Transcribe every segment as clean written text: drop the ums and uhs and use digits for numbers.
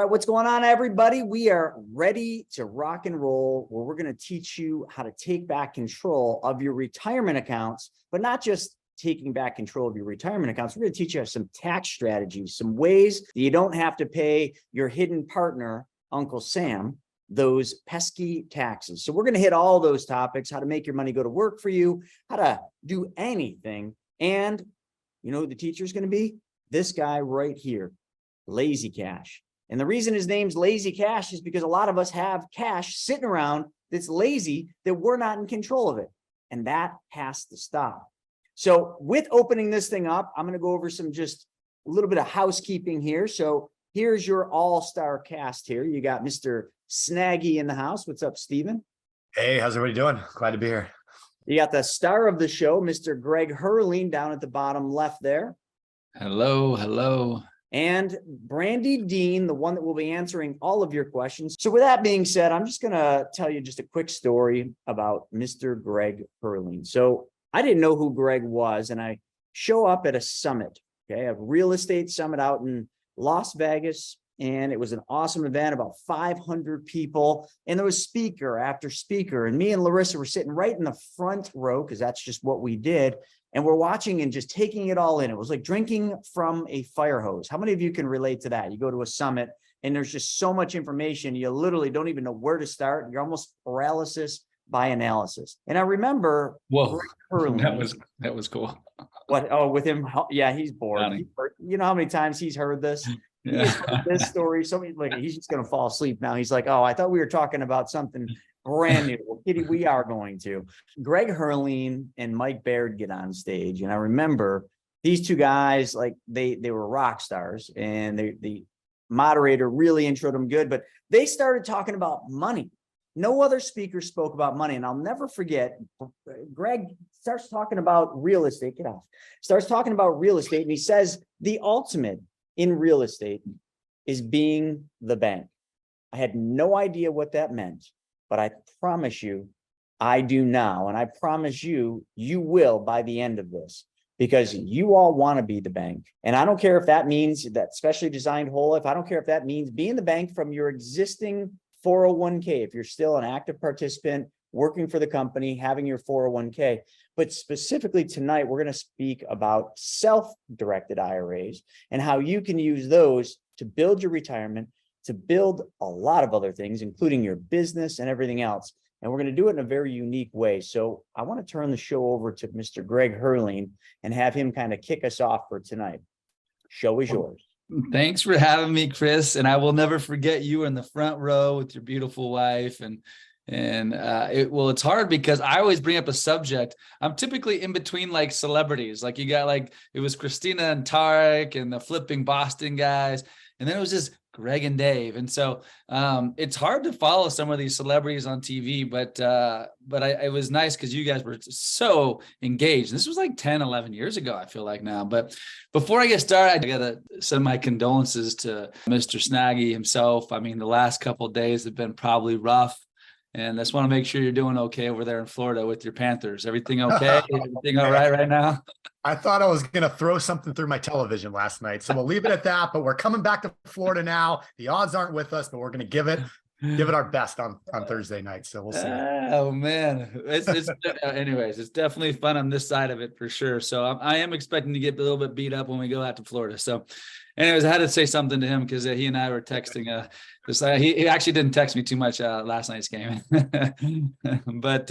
right, what's going on, everybody? We are ready to rock and roll, where we're going to teach you how to take back control of your retirement accounts, but not just taking back control of your retirement accounts. We're going to teach you some tax strategies, some ways that you don't have to pay your hidden partner, Uncle Sam, those pesky taxes. So we're going to hit all those topics: how to make your money go to work for you, how to do anything. And you know who the teacher is going to be? This guy right here, Lazy Cash. And the reason his name's Lazy Cash is because a lot of us have cash sitting around that's lazy, that we're not in control of it. And that has to stop. So with opening this thing up, I'm going to go over just a little bit of housekeeping here. So here's your all-star cast here. You got Mr. Snaggy in the house. What's up, Steven? Hey, how's everybody doing? Glad to be here. You got the star of the show, Mr. Greg Hurling, down at the bottom left there. Hello, hello. And Brandy Dean, the one that will be answering all of your questions. So with that being said, I'm just going to tell you just a quick story about Mr. Greg Hurling. So I didn't know who Greg was, and I show up at a summit, a real estate summit out in Las Vegas. And it was an awesome event, about 500 people. And there was speaker after speaker. And me and Larissa were sitting right in the front row, because that's just what we did. And we're watching and just taking it all in. It was like drinking from a fire hose. How many of you can relate to that? You go to a summit and there's just so much information. You literally don't even know where to start. You're almost paralysis by analysis. And I remember, whoa, that was cool. What? Oh, with him. Yeah, he's bored. You know how many times he's heard this? Yeah. He's heard this story. So he's just going to fall asleep now. He's like, oh, I thought we were talking about something brand new. Well, Kitty, we are going to. Greg Hurling and Mike Baird get on stage. And I remember these two guys, like they were rock stars, and the moderator really introed them good, but they started talking about money. No other speaker spoke about money. And I'll never forget, Greg starts talking about real estate. Starts talking about real estate. And he says, the ultimate in real estate is being the bank. I had no idea what that meant, but I promise you, I do now. And I promise you, you will by the end of this, because you all want to be the bank. And I don't care if that means that specially designed whole life. I don't care if that means being the bank from your existing 401k. If you're still an active participant, working for the company, having your 401k. But specifically tonight, we're going to speak about self-directed IRAs and how you can use those to build your retirement, to build a lot of other things, including your business and everything else. And we're going to do it in a very unique way. So I want to turn the show over to Mr. Greg Hurling and have him kind of kick us off for tonight. Show is yours. Thanks for having me, Chris. And I will never forget you in the front row with your beautiful wife. It's hard because I always bring up a subject. I'm typically in between like celebrities. Like you got like, it was Christina and Tarek and the flipping Boston guys. And then it was just Greg and Dave. And so it's hard to follow some of these celebrities on TV, but it was nice because you guys were so engaged. This was like 10, 11 years ago, I feel like now. But before I get started, I got to send my condolences to Mr. Snaggy himself. I mean, the last couple of days have been probably rough. And I just want to make sure you're doing okay over there in Florida with your Panthers. Everything okay? Everything all right now? I thought I was going to throw something through my television last night. So we'll leave it at that. But we're coming back to Florida now. The odds aren't with us, but we're going to give it our best on Thursday night. So we'll see. Oh, man. Anyways, it's definitely fun on this side of it for sure. So I am expecting to get a little bit beat up when we go out to Florida. So anyways, I had to say something to him because he and I were texting. He actually didn't text me too much last night's game. But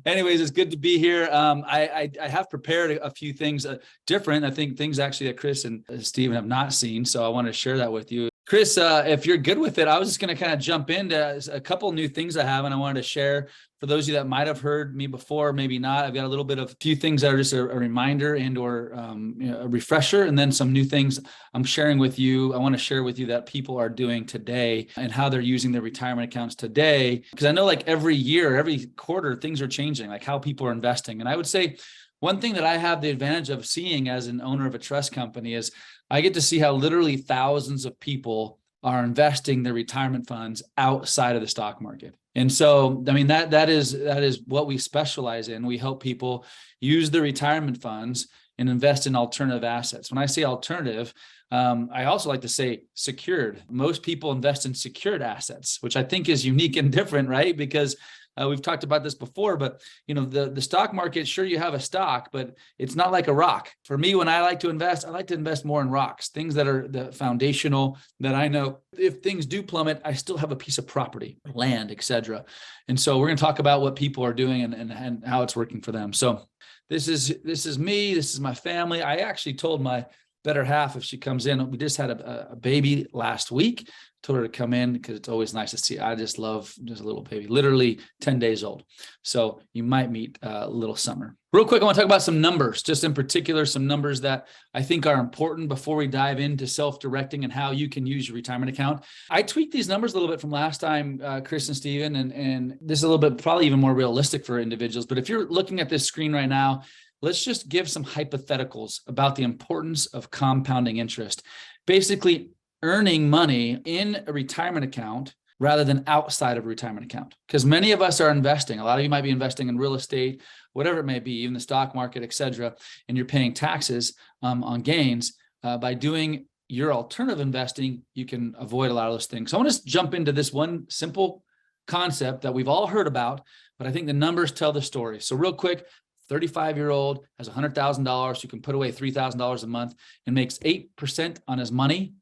anyways, it's good to be here. I have prepared a few things different. I think things actually that Chris and Steven have not seen. So I want to share that with you. Chris, if you're good with it, I was just going to kind of jump into a couple new things I have, and I wanted to share for those of you that might have heard me before, maybe not. I've got a little bit of a few things that are just a reminder and or a refresher, and then some new things I'm sharing with you. I want to share with you that people are doing today and how they're using their retirement accounts today. Because I know like every year, every quarter, things are changing, like how people are investing. And I would say one thing that I have the advantage of seeing as an owner of a trust company is I get to see how literally thousands of people are investing their retirement funds outside of the stock market. And so, I mean, that is what we specialize in. We help people use their retirement funds and invest in alternative assets. When I say alternative, I also like to say secured. Most people invest in secured assets, which I think is unique and different, right? Because we've talked about this before, but the stock market, sure, you have a stock, but it's not like a rock. For me, when I like to invest more in rocks, things that are the foundational, that I know if things do plummet, I still have a piece of property, land, etc. And so we're going to talk about what people are doing and how it's working for them. So this is me. This is my family. I actually told my better half, if she comes in, we just had a baby last week. Told her to come in because it's always nice to see. I just love just a little baby, literally 10 days old. So you might meet little Summer. Real quick, I want to talk about some numbers, just in particular, some numbers that I think are important before we dive into self-directing and how you can use your retirement account. I tweaked these numbers a little bit from last time, Chris and Steven, and this is a little bit probably even more realistic for individuals. But if you're looking at this screen right now, let's just give some hypotheticals about the importance of compounding interest. Basically, earning money in a retirement account rather than outside of a retirement account. Because many of us are investing. A lot of you might be investing in real estate, whatever it may be, even the stock market, et cetera, and you're paying taxes on gains. By doing your alternative investing, you can avoid a lot of those things. So I want to jump into this one simple concept that we've all heard about, but I think the numbers tell the story. So real quick, 35-year-old has $100,000 who can put away $3,000 a month and makes 8% on his money.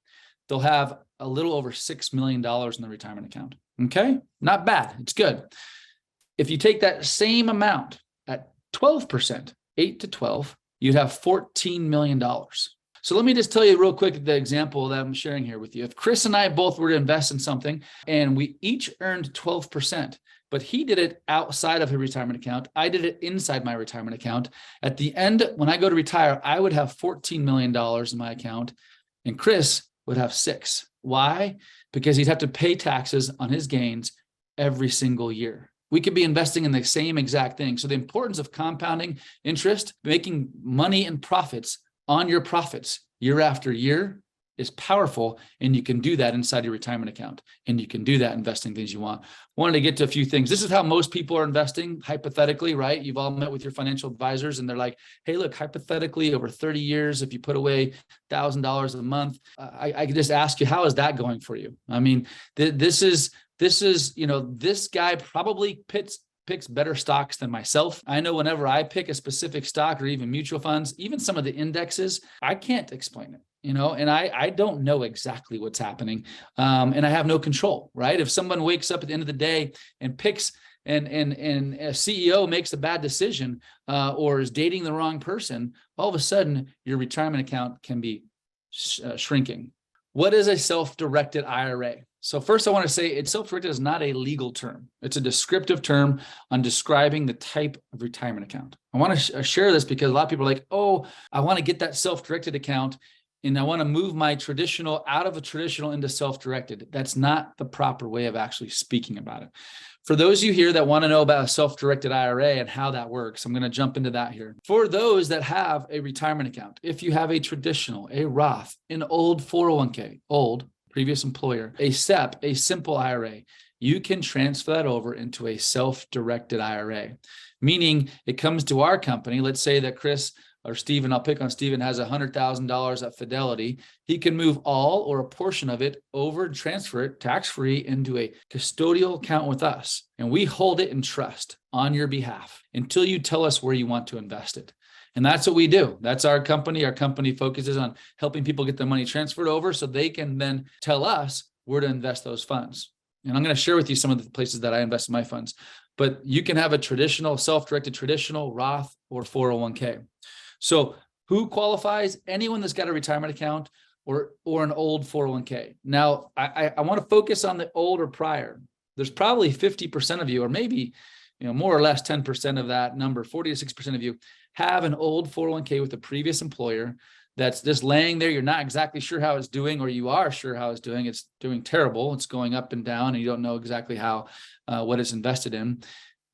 They'll have a little over $6 million in the retirement account. Okay, not bad. It's good. If you take that same amount at 12%, 8 to 12, you'd have $14 million. So let me just tell you real quick the example that I'm sharing here with you. If Chris and I both were to invest in something and we each earned 12%, but he did it outside of his retirement account, I did it inside my retirement account. At the end, when I go to retire, I would have $14 million in my account, and Chris would have 6. Why? Because he'd have to pay taxes on his gains every single year. We could be investing in the same exact thing. So the importance of compounding interest, making money and profits on your profits year after year, is powerful, and you can do that inside your retirement account, and you can do that investing things you want. Wanted to get to a few things. This is how most people are investing, hypothetically, right? You've all met with your financial advisors, and they're like, hey, look, hypothetically, over 30 years, if you put away $1,000 a month, I could just ask you, how is that going for you? I mean, this is, this guy probably picks better stocks than myself. I know whenever I pick a specific stock or even mutual funds, even some of the indexes, I can't explain it. And I don't know exactly what's happening. And I have no control, right? If someone wakes up at the end of the day and picks and a CEO makes a bad decision or is dating the wrong person, all of a sudden your retirement account can be shrinking. What is a self-directed IRA? So first I want to say self-directed is not a legal term. It's a descriptive term on describing the type of retirement account. I want to share this because a lot of people are like, oh, I want to get that self-directed account, and I want to move my traditional out of a traditional into self-directed. That's not the proper way of actually speaking about it. For those of you here that want to know about a self-directed IRA and how that works, I'm going to jump into that here. For those that have a retirement account, if you have a traditional, a Roth, an old 401k, old, previous employer, a SEP, a simple IRA, you can transfer that over into a self-directed IRA, meaning it comes to our company. Let's say that Chris or Steven, I'll pick on Steven, has $100,000 at Fidelity. He can move all or a portion of it over and transfer it tax-free into a custodial account with us. And we hold it in trust on your behalf until you tell us where you want to invest it. And that's what we do. That's our company. Our company focuses on helping people get their money transferred over so they can then tell us where to invest those funds. And I'm going to share with you some of the places that I invest my funds. But you can have a traditional, self-directed traditional Roth or 401k. So who qualifies? Anyone that's got a retirement account or an old 401k. Now, I want to focus on the old or prior. There's probably 50% of you, or maybe more or less 10% of that number, 40 to 60% of you have an old 401k with a previous employer that's just laying there. You're not exactly sure how it's doing, or you are sure how it's doing. It's doing terrible. It's going up and down, and you don't know exactly how what it's invested in.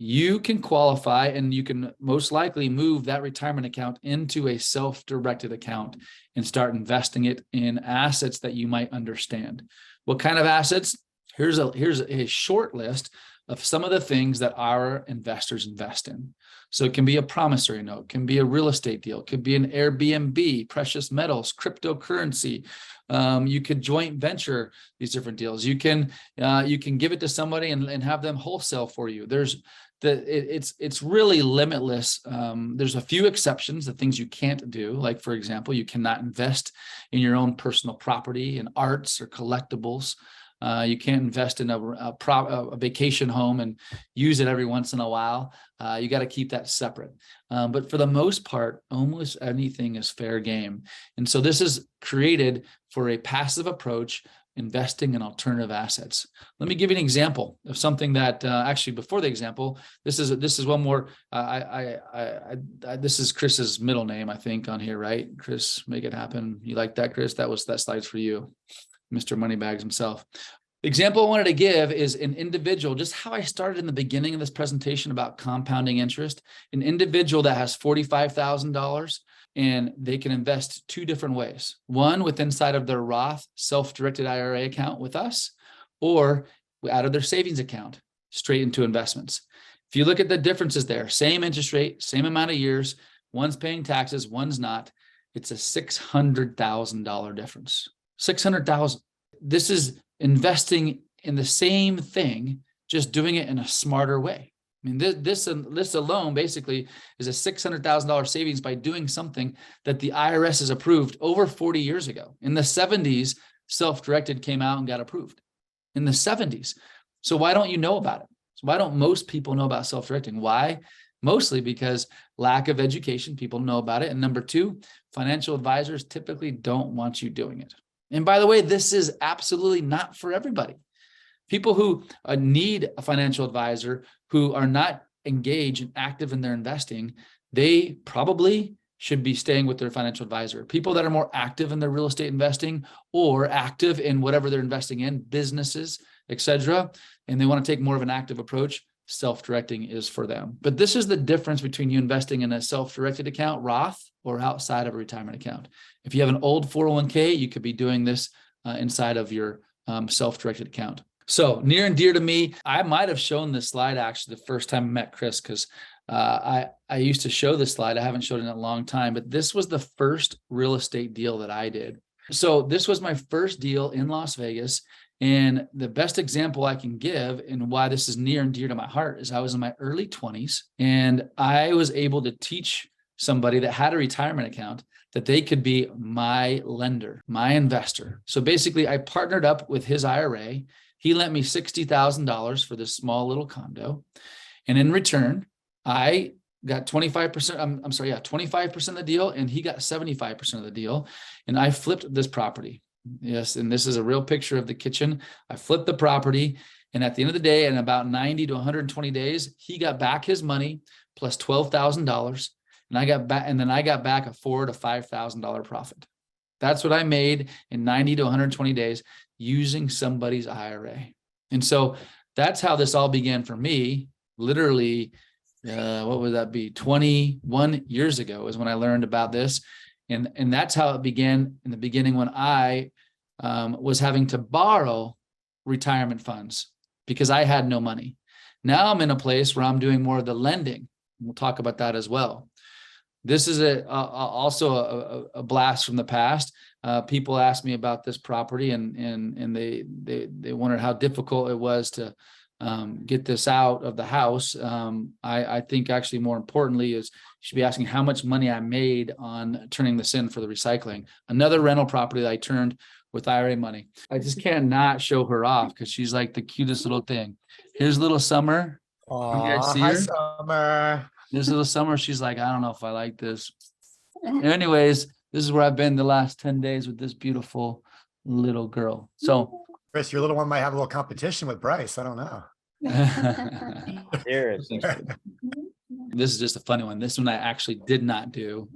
You can qualify, and you can most likely move that retirement account into a self-directed account and start investing it in assets that you might understand. What kind of assets? Here's a short list of some of the things that our investors invest in. So it can be a promissory note, can be a real estate deal, could be an Airbnb, precious metals, cryptocurrency. You could joint venture these different deals. You can give it to somebody and have them wholesale for you. It's really limitless. There's a few exceptions, the things you can't do. Like, for example, you cannot invest in your own personal property, in arts or collectibles. You can't invest in a vacation home and use it every once in a while. You got to keep that separate. But for the most part, almost anything is fair game. And so this is created for a passive approach, investing in alternative assets. Let me give you an example of something that actually, before the example, this is one more. This is Chris's middle name, I think, on here, right? Chris, make it happen. You like that, Chris? That slide's for you, Mr. Moneybags himself. The example I wanted to give is an individual, just how I started in the beginning of this presentation about compounding interest. An individual that has $45,000 and they can invest two different ways. One, with inside of their Roth self-directed IRA account with us, or out of their savings account straight into investments. If you look at the differences there, same interest rate, same amount of years, one's paying taxes, one's not. It's a $600,000 difference. $600,000. This is investing in the same thing, just doing it in a smarter way. I mean, this alone basically is a $600,000 savings by doing something that the IRS has approved over 40 years ago. In the 70s, self-directed came out and got approved. In the 70s. So why don't you know about it? So why don't most people know about self-directing? Why? Mostly because lack of education, people know about it. And number two, financial advisors typically don't want you doing it. And by the way, this is absolutely not for everybody. People who need a financial advisor, who are not engaged and active in their investing, they probably should be staying with their financial advisor. People that are more active in their real estate investing or active in whatever they're investing in, businesses, etc., and they want to take more of an active approach, self-directing is for them. But this is the difference between you investing in a self-directed account, Roth, or outside of a retirement account. If you have an old 401k, you could be doing this inside of your self-directed account. So near and dear to me, I might have shown this slide actually the first time I met Chris, because I used to show this slide. I haven't showed it in a long time, but this was the first real estate deal that I did. So this was my first deal in Las Vegas. And the best example I can give and why this is near and dear to my heart is I was in my early 20s and I was able to teach somebody that had a retirement account that they could be my lender, my investor. So basically I partnered up with his IRA. He lent me $60,000 for this small little condo. And in return, I got 25%, 25% of the deal, and he got 75% of the deal. And I flipped this property. Yes, and this is a real picture of the kitchen. I flipped the property, and at the end of the day, in about 90 to 120 days, he got back his money plus $12,000, and I got back a $4,000 to $5,000 profit. That's what I made in 90 to 120 days using somebody's IRA. And so that's how this all began for me. Literally, what would that be? 21 years ago is when I learned about this. And that's how it began in the beginning, when I was having to borrow retirement funds because I had no money. Now I'm in a place where I'm doing more of the lending. We'll talk about that as well. This is also a blast from the past. People asked me about this property and they wondered how difficult it was to get this out of the house. I think actually more importantly is you should be asking how much money I made on turning this in for the recycling. Another rental property that I turned with IRA money. I just cannot show her off because she's like the cutest little thing. Here's little Summer. Aww, hi, Summer. There's little Summer. She's like, I don't know if I like this. Anyways, this is where I've been the last 10 days with this beautiful little girl. So Chris, your little one might have a little competition with Bryce. I don't know. This is just a funny one. This one I actually did not do,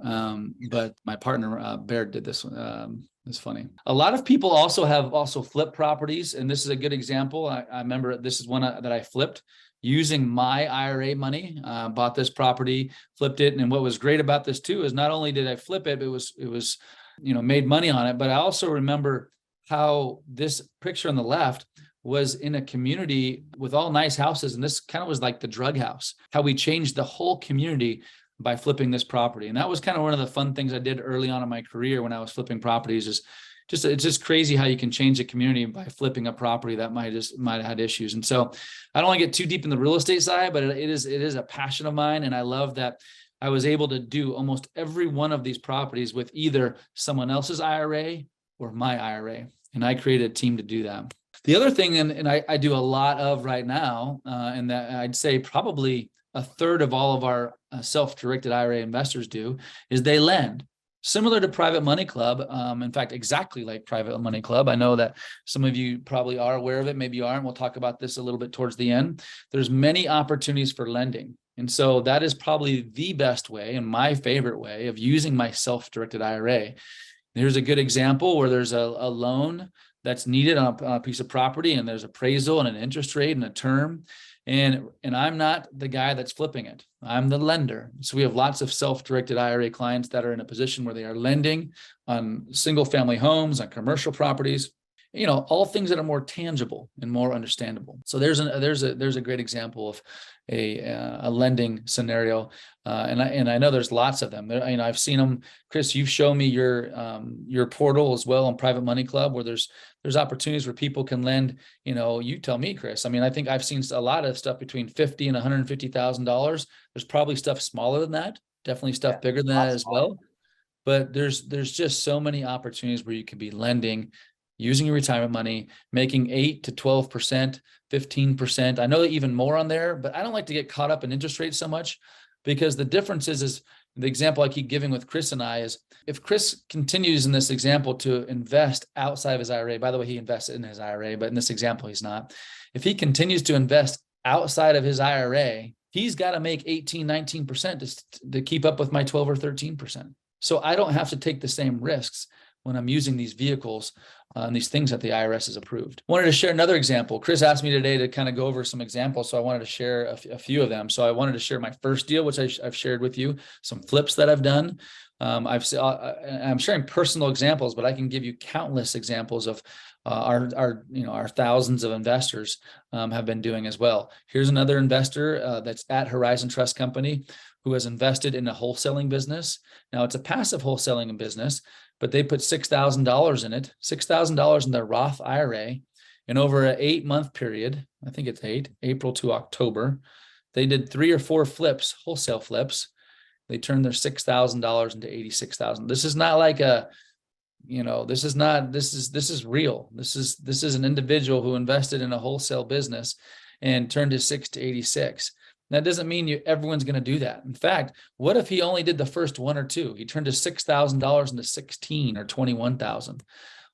but my partner Bear did this one. It's funny. A lot of people also flip properties, and this is a good example. I remember this is one that I flipped using my IRA money. Bought this property, flipped it, and what was great about this too is not only did I flip it, it was made money on it, but I also remember how this picture on the left was in a community with all nice houses. And this kind of was like the drug house, how we changed the whole community by flipping this property. And that was kind of one of the fun things I did early on in my career when I was flipping properties. It's just crazy how you can change a community by flipping a property that might have had issues. And so I don't want to get too deep in the real estate side, but it is a passion of mine. And I love that I was able to do almost every one of these properties with either someone else's IRA or my IRA. And I created a team to do that. The other thing, and I do a lot of right now, and that I'd say probably a third of all of our self-directed IRA investors do, is they lend. Similar to Private Money Club, in fact, exactly like Private Money Club. I know that some of you probably are aware of it, maybe you aren't. We'll talk about this a little bit towards the end. There's many opportunities for lending. And so that is probably the best way and my favorite way of using my self-directed IRA. Here's a good example where there's a loan that's needed on a piece of property, and there's appraisal and an interest rate and a term. And I'm not the guy that's flipping it. I'm the lender. So we have lots of self-directed IRA clients that are in a position where they are lending on single family homes, on commercial properties, all things that are more tangible and more understandable. So there's a great example of a lending scenario. And I know there's lots of them. I've seen them. Chris, you've shown me your portal as well on Private Money Club, where there's opportunities where people can lend. You tell me, Chris. I think I've seen a lot of stuff between $50,000 and $150,000. There's probably stuff smaller than that. Definitely stuff bigger than that as well. But there's just so many opportunities where you could be lending, using your retirement money, making 8 to 12%, 15%. I know even more on there, but I don't like to get caught up in interest rates so much, because the difference is the example I keep giving with Chris and I is, if Chris continues in this example to invest outside of his IRA, by the way, he invested in his IRA, but in this example, he's not. If he continues to invest outside of his IRA, he's got to make 18, 19% to keep up with my 12 or 13%. So I don't have to take the same risks when I'm using these vehicles and these things that the IRS has approved. Wanted to share another example. Chris asked me today to kind of go over some examples, so I wanted to share a few of them. So I wanted to share my first deal, which I've shared with you, some flips that I've done. I'm sharing personal examples, but I can give you countless examples of our thousands of investors have been doing as well. Here's another investor that's at Horizon Trust Company who has invested in a wholesaling business. Now it's a passive wholesaling business, but they put $6,000 in it, $6,000 in their Roth IRA. And over an 8-month period, I think it's April to October, they did 3 or 4 flips, wholesale flips. They turned their $6,000 into $86,000. This is not like this is real. This is an individual who invested in a wholesale business and turned his 6 to 86. That doesn't mean everyone's going to do that. In fact, what if he only did the first 1 or 2? He turned his $6,000 into 16 or 21,000.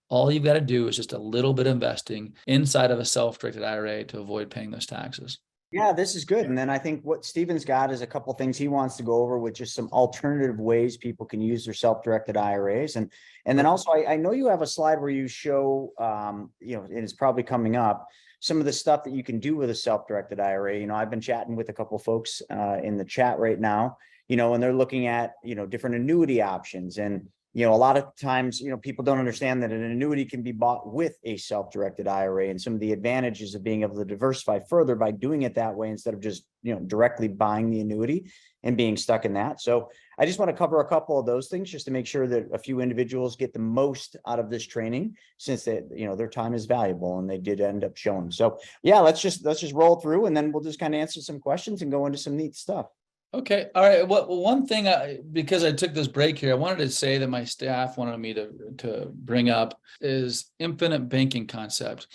All you've got to do is just a little bit of investing inside of a self-directed IRA to avoid paying those taxes. Yeah, this is good. And then I think what Steven's got is a couple of things he wants to go over with just some alternative ways people can use their self-directed IRAs. And then also, I know you have a slide where you show, and it's probably coming up, some of the stuff that you can do with a self-directed IRA. I've been chatting with a couple of folks in the chat right now, and they're looking at, different annuity options. And, a lot of times, people don't understand that an annuity can be bought with a self-directed IRA, and some of the advantages of being able to diversify further by doing it that way instead of just, directly buying the annuity and being stuck in that. So I just want to cover a couple of those things just to make sure that a few individuals get the most out of this training, since their time is valuable and they did end up showing. So yeah, let's just roll through, and then we'll just kind of answer some questions and go into some neat stuff. Okay. All right. Well, one thing, because I took this break here, I wanted to say that my staff wanted me to bring up is infinite banking concept.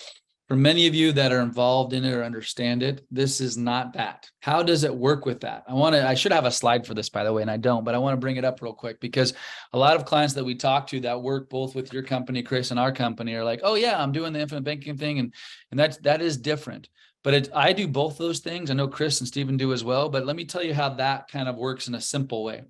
For many of you that are involved in it or understand it, this is not that. How does it work with that? I should have a slide for this, by the way, and I don't, but I want to bring it up real quick, because a lot of clients that we talk to that work both with your company, Chris, and our company are like, oh yeah, I'm doing the infinite banking thing. And that is different. But I do both those things. I know Chris and Stephen do as well, but let me tell you how that kind of works in a simple way.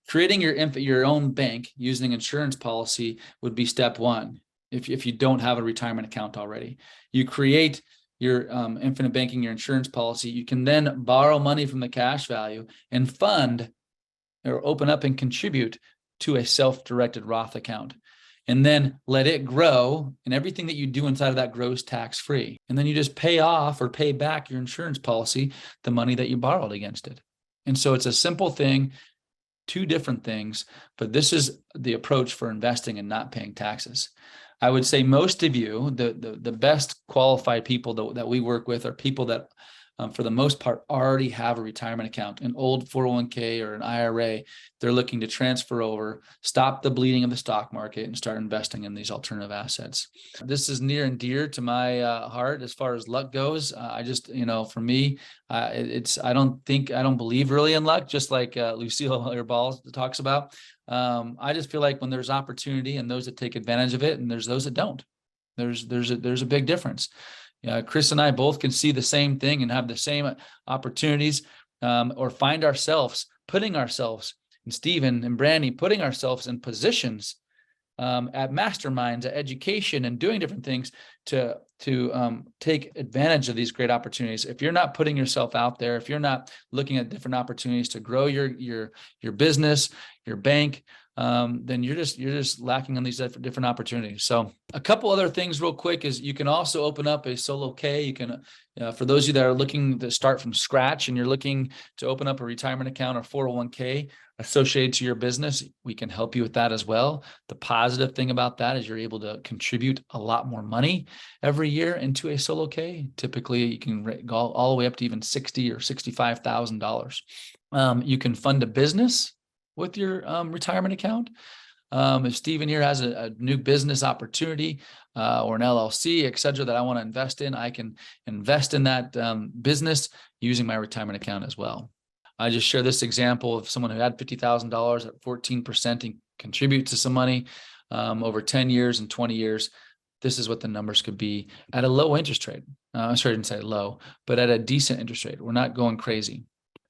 Creating your own bank using insurance policy would be step one. If you don't have a retirement account already, you create your infinite banking, your insurance policy. You can then borrow money from the cash value and fund or open up and contribute to a self-directed Roth account. and then let it grow. And everything that you do inside of that grows tax-free. And then you just pay off or pay back your insurance policy, the money that you borrowed against it. And so it's a simple thing, two different things, but this is the approach for investing and not paying taxes. I would say most of you, the best qualified people that we work with are people that, for the most part, already have a retirement account, an old 401k or an IRA. They're looking to transfer over, stop the bleeding of the stock market, and start investing in these alternative assets. This is near and dear to my heart as far as luck goes. I just, for me, I don't believe really in luck, just like Lucille Herbal talks about. I just feel like when there's opportunity and those that take advantage of it, and there's those that don't, there's a big difference. Chris and I both can see the same thing and have the same opportunities, or find ourselves putting ourselves, and Stephen and Brandy putting ourselves in positions at masterminds, at education, and doing different things to take advantage of these great opportunities. If you're not putting yourself out there, if you're not looking at different opportunities to grow your business, your bank, then you're just lacking on these different opportunities. So a couple other things real quick is you can also open up a solo K. You can, for those of you that are looking to start from scratch and you're looking to open up a retirement account or 401k associated to your business, we can help you with that as well. The positive thing about that is you're able to contribute a lot more money every year into a solo K. Typically, you can go all the way up to even $60,000 or $65,000. You can fund a business with your retirement account. If Stephen here has a new business opportunity or an LLC, et cetera, that I want to invest in, I can invest in that business using my retirement account as well. I just share this example of someone who had $50,000 at 14% and contribute to some money over 10 years and 20 years. This is what the numbers could be at a low interest rate. I'm sorry, I didn't say low, but at a decent interest rate. We're not going crazy.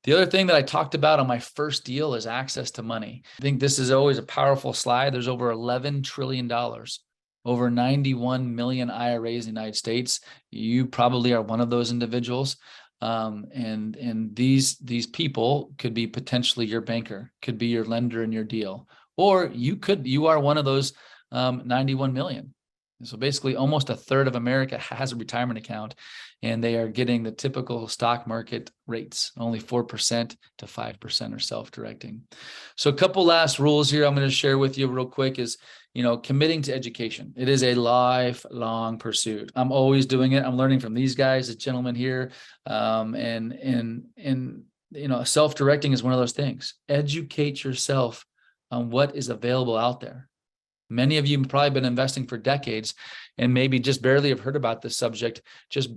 The other thing that I talked about on my first deal is access to money. I think this is always a powerful slide. There's over $11 trillion, over 91 million IRAs in the United States. You probably are one of those individuals. And these people could be potentially your banker, could be your lender in your deal, or you are one of those 91 million. So basically almost a third of America has a retirement account, and they are getting the typical stock market rates. Only 4% to 5% are self-directing. So a couple last rules here I'm going to share with you real quick is, committing to education. It is a lifelong pursuit. I'm always doing it. I'm learning from these guys, the gentleman here. Self-directing is one of those things. Educate yourself on what is available out there. Many of you have probably been investing for decades and maybe just barely have heard about this subject just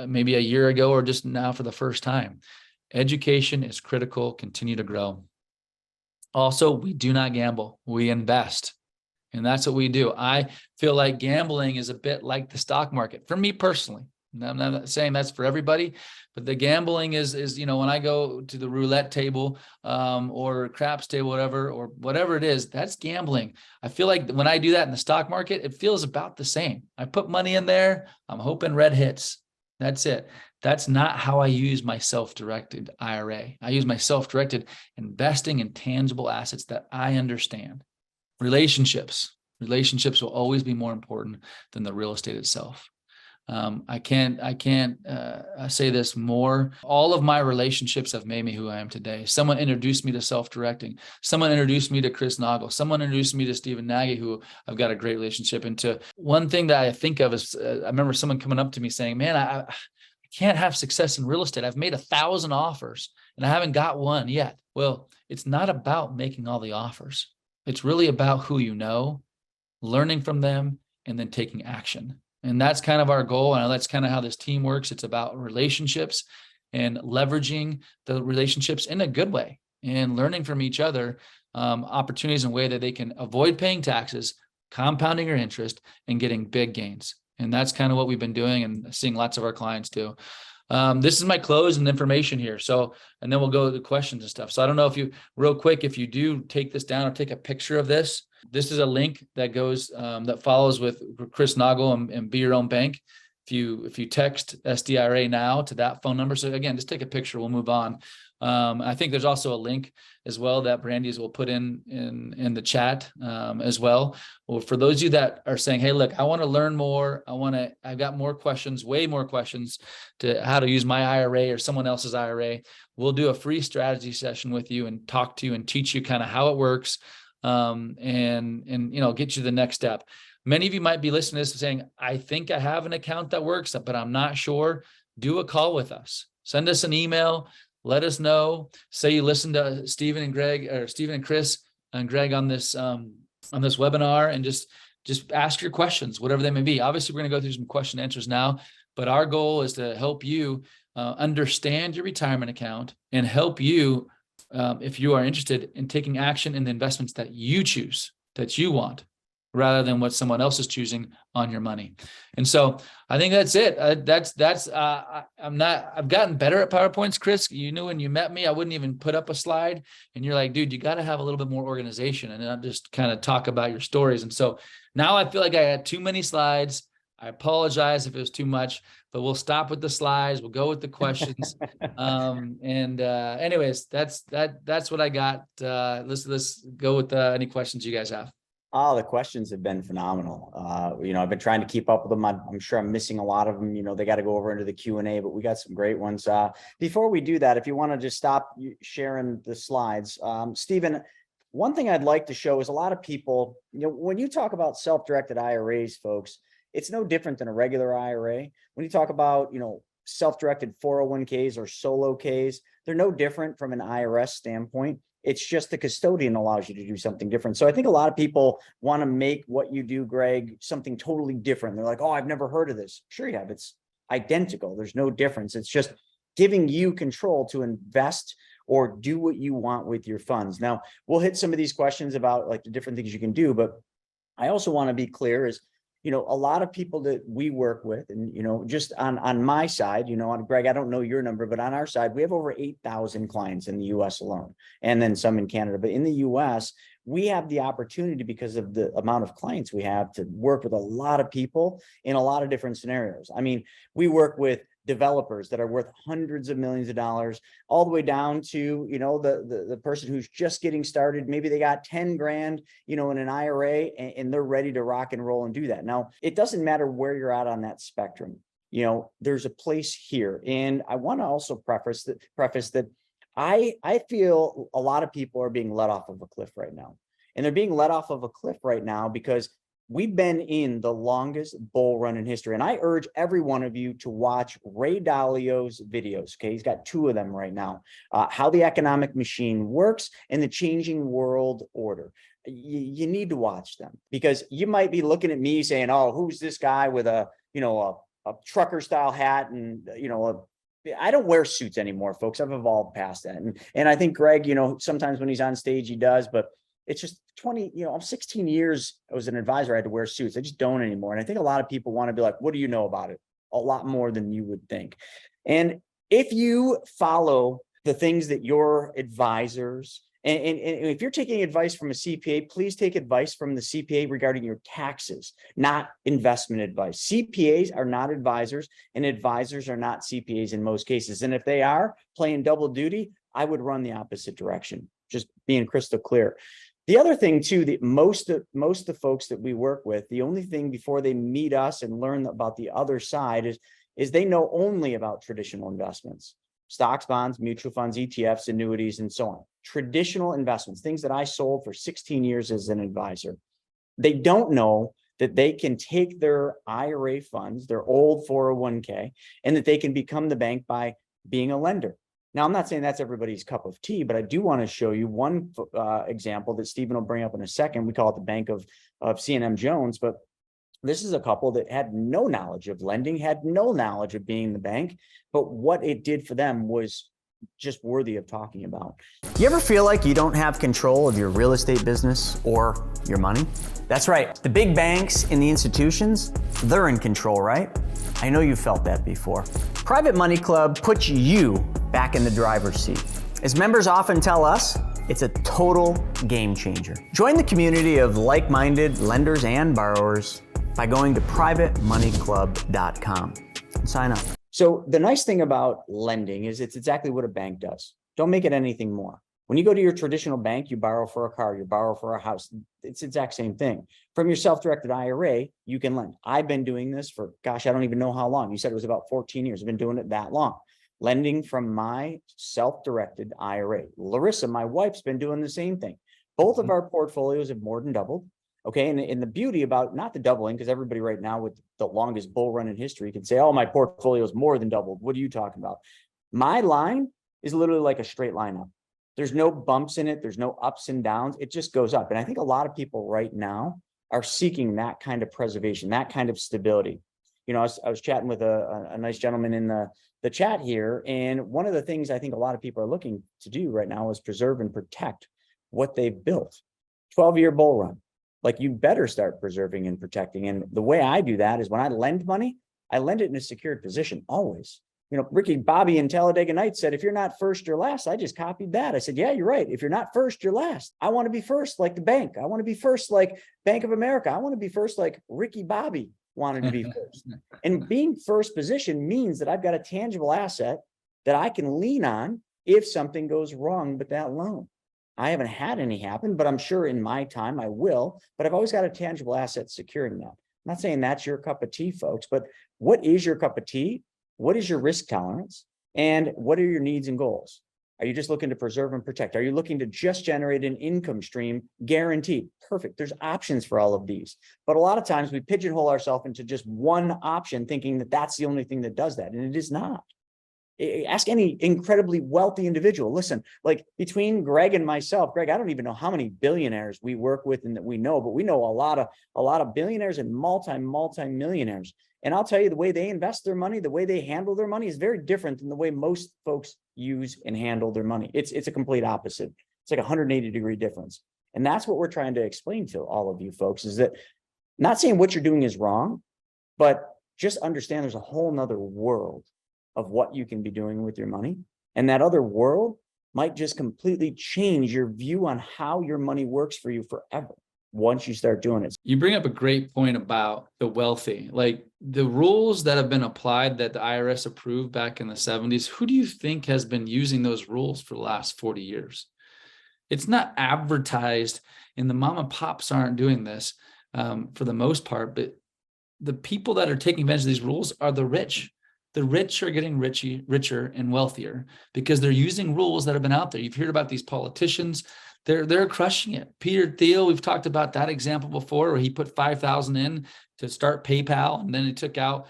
maybe a year ago or just now for the first time. Education is critical. Continue to grow. Also, we do not gamble. We invest. And that's what we do. I feel like gambling is a bit like the stock market for me personally. I'm not saying that's for everybody, but the gambling is when I go to the roulette table or craps table, whatever it is, that's gambling. I feel like when I do that in the stock market, it feels about the same. I put money in there. I'm hoping red hits. That's it. That's not how I use my self-directed IRA. I use my self-directed investing in tangible assets that I understand. Relationships will always be more important than the real estate itself. I can't say this more. All of my relationships have made me who I am today. Someone introduced me to self-directing. Someone introduced me to Chris Naugle. Someone introduced me to Stephen Nagy, who I've got a great relationship into. One thing that I think of is, I remember someone coming up to me saying, man, I can't have success in real estate. I've made 1,000 offers and I haven't got one yet. Well, it's not about making all the offers. It's really about who you know, learning from them, and then taking action. And that's kind of our goal. And that's kind of how this team works. It's about relationships and leveraging the relationships in a good way and learning from each other, opportunities in a way that they can avoid paying taxes, compounding your interest, and getting big gains. And that's kind of what we've been doing and seeing lots of our clients do. This is my close and information here. So, and then we'll go to the questions and stuff. So I don't know if you, real quick, if you do take this down or take a picture of this, this is a link that goes, that follows with Chris Naugle and Be Your Own Bank. If you text SDIRA now to that phone number. So again, just take a picture, we'll move on. I think there's also a link as well that Brandy's will put in the chat as well. Well, for those of you that are saying, hey, look, I want to learn more. I've got more questions, way more questions to how to use my IRA or someone else's IRA. We'll do a free strategy session with you and talk to you and teach you kind of how it works, and get you the next step. Many of you might be listening to this and saying, I think I have an account that works, but I'm not sure. Do a call with us. Send us an email. Let us know. Say you listen to Stephen and Greg, or Stephen and Chris and Greg on this webinar, and just ask your questions, whatever they may be. Obviously, we're going to go through some question and answers now, but our goal is to help you understand your retirement account and help you, if you are interested in taking action in the investments that you choose, that you want, rather than what someone else is choosing on your money. And so I think that's it. I've gotten better at PowerPoints, Chris. You knew when you met me, I wouldn't even put up a slide, and you're like, dude, you got to have a little bit more organization and not just kind of talk about your stories. And so now I feel like I had too many slides. I apologize if it was too much, but we'll stop with the slides. We'll go with the questions. Anyways, that's what I got. Let's go with any questions you guys have. Oh, the questions have been phenomenal. I've been trying to keep up with them. I'm sure I'm missing a lot of them. They got to go over into the Q&A, but we got some great ones. Before we do that, if you want to just stop sharing the slides, Stephen, one thing I'd like to show is a lot of people, when you talk about self-directed IRAs, folks, it's no different than a regular IRA. When you talk about, self-directed 401ks or solo Ks, they're no different from an IRS standpoint. It's just the custodian allows you to do something different. So I think a lot of people want to make what you do, Greg, something totally different. They're like, oh, I've never heard of this. Sure you have. It's identical. There's no difference. It's just giving you control to invest or do what you want with your funds. Now, we'll hit some of these questions about like the different things you can do, but I also want to be clear is, a lot of people that we work with, and, just on my side, on Greg, I don't know your number, but on our side, we have over 8,000 clients in the US alone, and then some in Canada. But in the US, we have the opportunity, because of the amount of clients we have, to work with a lot of people in a lot of different scenarios. I mean, we work with developers that are worth hundreds of millions of dollars, all the way down to, the person who's just getting started. Maybe they got 10 grand, in an IRA, and they're ready to rock and roll and do that. Now, it doesn't matter where you're at on that spectrum. There's a place here. And I want to also preface that I feel a lot of people are being let off of a cliff right now. And they're being let off of a cliff right now because we've been in the longest bull run in history. And I urge every one of you to watch Ray Dalio's videos. Okay. He's got 2 of them right now, how the economic machine works and the changing world order. You need to watch them, because you might be looking at me saying, oh, who's this guy with a trucker style hat and, I don't wear suits anymore, folks. I've evolved past that. And I think Greg, sometimes when he's on stage, he does, but it's just 16 years as an advisor, I had to wear suits. I just don't anymore. And I think a lot of people want to be like, what do you know about it? A lot more than you would think. And if you follow the things that your advisors, and if you're taking advice from a CPA, please take advice from the CPA regarding your taxes, not investment advice. CPAs are not advisors, and advisors are not CPAs in most cases. And if they are playing double duty, I would run the opposite direction, just being crystal clear. The other thing too, that most of the folks that we work with, the only thing before they meet us and learn about the other side is they know only about traditional investments, stocks, bonds, mutual funds, ETFs, annuities, and so on. Traditional investments, things that I sold for 16 years as an advisor. They don't know that they can take their IRA funds, their old 401k, and that they can become the bank by being a lender. Now, I'm not saying that's everybody's cup of tea, but I do want to show you one example that Stephen will bring up in a second. We call it the Bank of C&M Jones, but this is a couple that had no knowledge of lending, had no knowledge of being the bank, but what it did for them was just worthy of talking about. You ever feel like you don't have control of your real estate business or your money? That's right. The big banks and the institutions, they're in control, right? I know you felt that before. Private Money Club puts you back in the driver's seat. As members often tell us, it's a total game changer. Join the community of like-minded lenders and borrowers by going to privatemoneyclub.com and sign up. So the nice thing about lending is it's exactly what a bank does. Don't make it anything more. When you go to your traditional bank, you borrow for a car, you borrow for a house. It's the exact same thing. From your self-directed IRA, you can lend. I've been doing this for, gosh, I don't even know how long. You said it was about 14 years. I've been doing it that long. Lending from my self-directed IRA. Larissa, my wife's been doing the same thing. Both of our portfolios have more than doubled. Okay. And the beauty about not the doubling, because everybody right now with the longest bull run in history can say, oh, my portfolio is more than doubled. What are you talking about? My line is literally like a straight line up. There's no bumps in it. There's no ups and downs. It just goes up. And I think a lot of people right now are seeking that kind of preservation, that kind of stability. You know, I was chatting with a nice gentleman in the chat here. And one of the things I think a lot of people are looking to do right now is preserve and protect what they've built. 12-year bull run. Like, you better start preserving and protecting. And the way I do that is when I lend money, I lend it in a secured position always. You know, Ricky Bobby in Talladega Nights said, if you're not first, you're last. I just copied that. I said, yeah, you're right. If you're not first, you're last. I want to be first like the bank. I want to be first like Bank of America. I want to be first like Ricky Bobby wanted to be first. And being first position means that I've got a tangible asset that I can lean on if something goes wrong with that loan. I haven't had any happen, but I'm sure in my time I will. But I've always got a tangible asset securing that. I'm not saying that's your cup of tea, folks, but what is your cup of tea? What is your risk tolerance? And what are your needs and goals? Are you just looking to preserve and protect? Are you looking to just generate an income stream guaranteed? Perfect. There's options for all of these. But a lot of times we pigeonhole ourselves into just one option, thinking that that's the only thing that does that. And it is not. Ask any incredibly wealthy individual. Listen, like between Greg and myself, Greg, I don't even know how many billionaires we work with and that we know, but we know a lot of billionaires and multi-millionaires. And I'll tell you, the way they invest their money, the way they handle their money is very different than the way most folks use and handle their money. It's a complete opposite. It's like a 180-degree difference. And that's what we're trying to explain to all of you folks, is that not saying what you're doing is wrong, but just understand there's a whole nother world of what you can be doing with your money. And that other world might just completely change your view on how your money works for you forever once you start doing it. You bring up a great point about the wealthy, like the rules that have been applied that the IRS approved back in the 70s. Who do you think has been using those rules for the last 40 years? It's not advertised, and the mom and pops aren't doing this for the most part, but the people that are taking advantage of these rules are the rich. The rich are getting richer and wealthier because they're using rules that have been out there. You've heard about these politicians. They're crushing it. Peter Thiel, we've talked about that example before, where he put 5,000 in to start PayPal, and then he took out,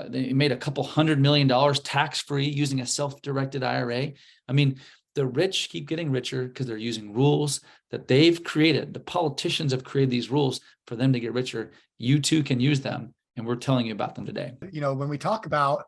they made a couple $100 million tax-free using a self-directed IRA. I mean, the rich keep getting richer because they're using rules that they've created. The politicians have created these rules for them to get richer. You too can use them, and we're telling you about them today. You know, when we talk about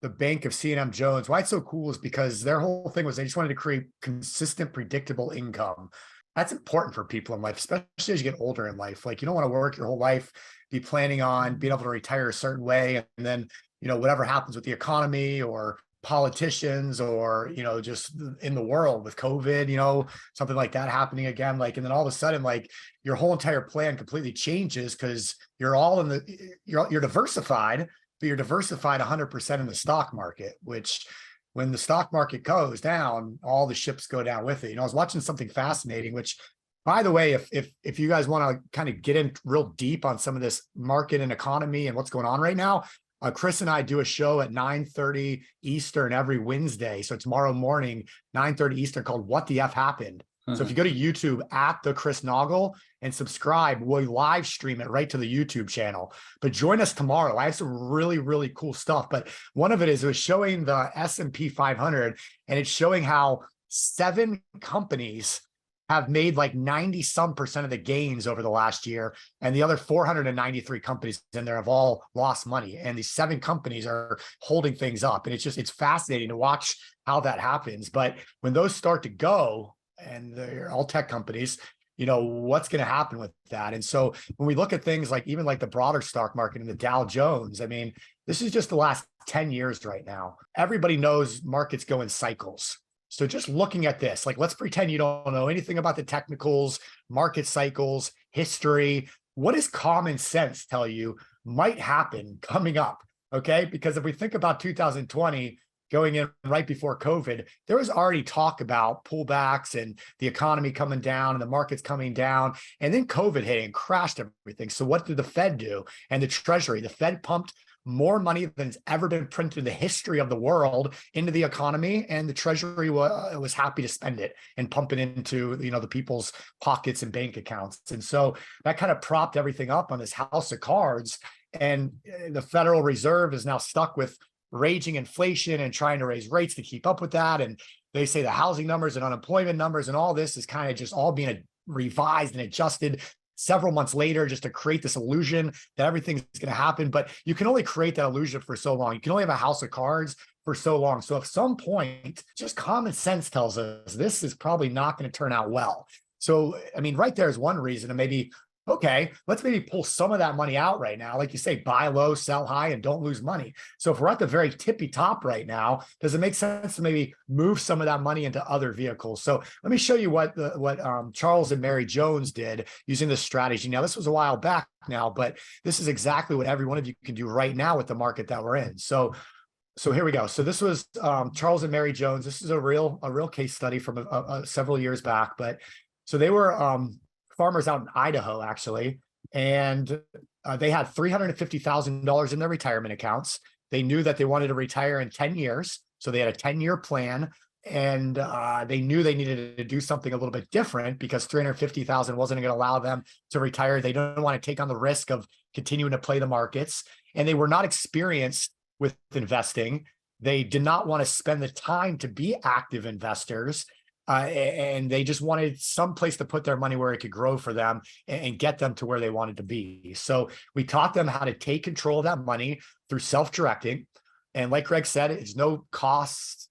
the bank of C&M Jones, why it's so cool is because their whole thing was they just wanted to create consistent, predictable income. That's important for people in life, especially as you get older in life. Like, you don't want to work your whole life, be planning on being able to retire a certain way. And then, you know, whatever happens with the economy or politicians or, you know, just in the world with COVID, you know, something like that happening again, like, and then all of a sudden, like, your whole entire plan completely changes because you're all in the, you're diversified, but you're diversified 100% in the stock market, which when the stock market goes down, all the ships go down with it. You know, I was watching something fascinating, which, by the way, if you guys want to kind of get in real deep on some of this market and economy and what's going on right now, Chris and I do a show at 9:30 Eastern every Wednesday. So tomorrow morning, 9:30 Eastern, called What the F Happened. So if you go to YouTube at the Chris Naugle and subscribe, we'll live stream it right to the YouTube channel. But join us tomorrow. I have some really, really cool stuff. But one of it was showing the S&P 500, and it's showing how 7 companies have made like 90% of the gains over the last year. And the other 493 companies in there have all lost money. And these 7 companies are holding things up. And it's fascinating to watch how that happens. But when those start to go, and they're all tech companies, you know, what's going to happen with that? And so when we look at things like even like the broader stock market and the Dow Jones, I mean, this is just the last 10 years right now. Everybody knows markets go in cycles. So just looking at this, like, let's pretend you don't know anything about the technicals, market cycles, history. What does common sense tell you might happen coming up? Okay. Because if we think about 2020, going in right before COVID, there was already talk about pullbacks and the economy coming down and the markets coming down. And then COVID hit and crashed everything. So what did the Fed do? And the Treasury, the Fed pumped more money than's ever been printed in the history of the world into the economy, and the Treasury was happy to spend it and pump it into the people's pockets and bank accounts. And so that kind of propped everything up on this house of cards. And the Federal Reserve is now stuck with raging inflation and trying to raise rates to keep up with that. And they say the housing numbers and unemployment numbers and all this is kind of just all being revised and adjusted several months later, just to create this illusion that everything's going to happen. But you can only create that illusion for so long. You can only have a house of cards for so long. So at some point, just common sense tells us this is probably not going to turn out well. So, I mean, right there is one reason to maybe, okay, let's maybe pull some of that money out right now. Like you say, buy low, sell high, and don't lose money. So if we're at the very tippy top right now, does it make sense to maybe move some of that money into other vehicles? So let me show you what Charles and Mary Jones did using this strategy. Now, this was a while back now, but this is exactly what every one of you can do right now with the market that we're in. So here we go. So this was Charles and Mary Jones. This is a real case study from several years back. But so they were farmers out in Idaho, actually, and they had $350,000 in their retirement accounts. They knew that they wanted to retire in 10 years. So they had a 10-year plan, and they knew they needed to do something a little bit different because $350,000 wasn't going to allow them to retire. They don't want to take on the risk of continuing to play the markets, and they were not experienced with investing. They did not want to spend the time to be active investors. And they just wanted some place to put their money where it could grow for them and get them to where they wanted to be. So we taught them how to take control of that money through self-directing. And like Greg said, it's no cost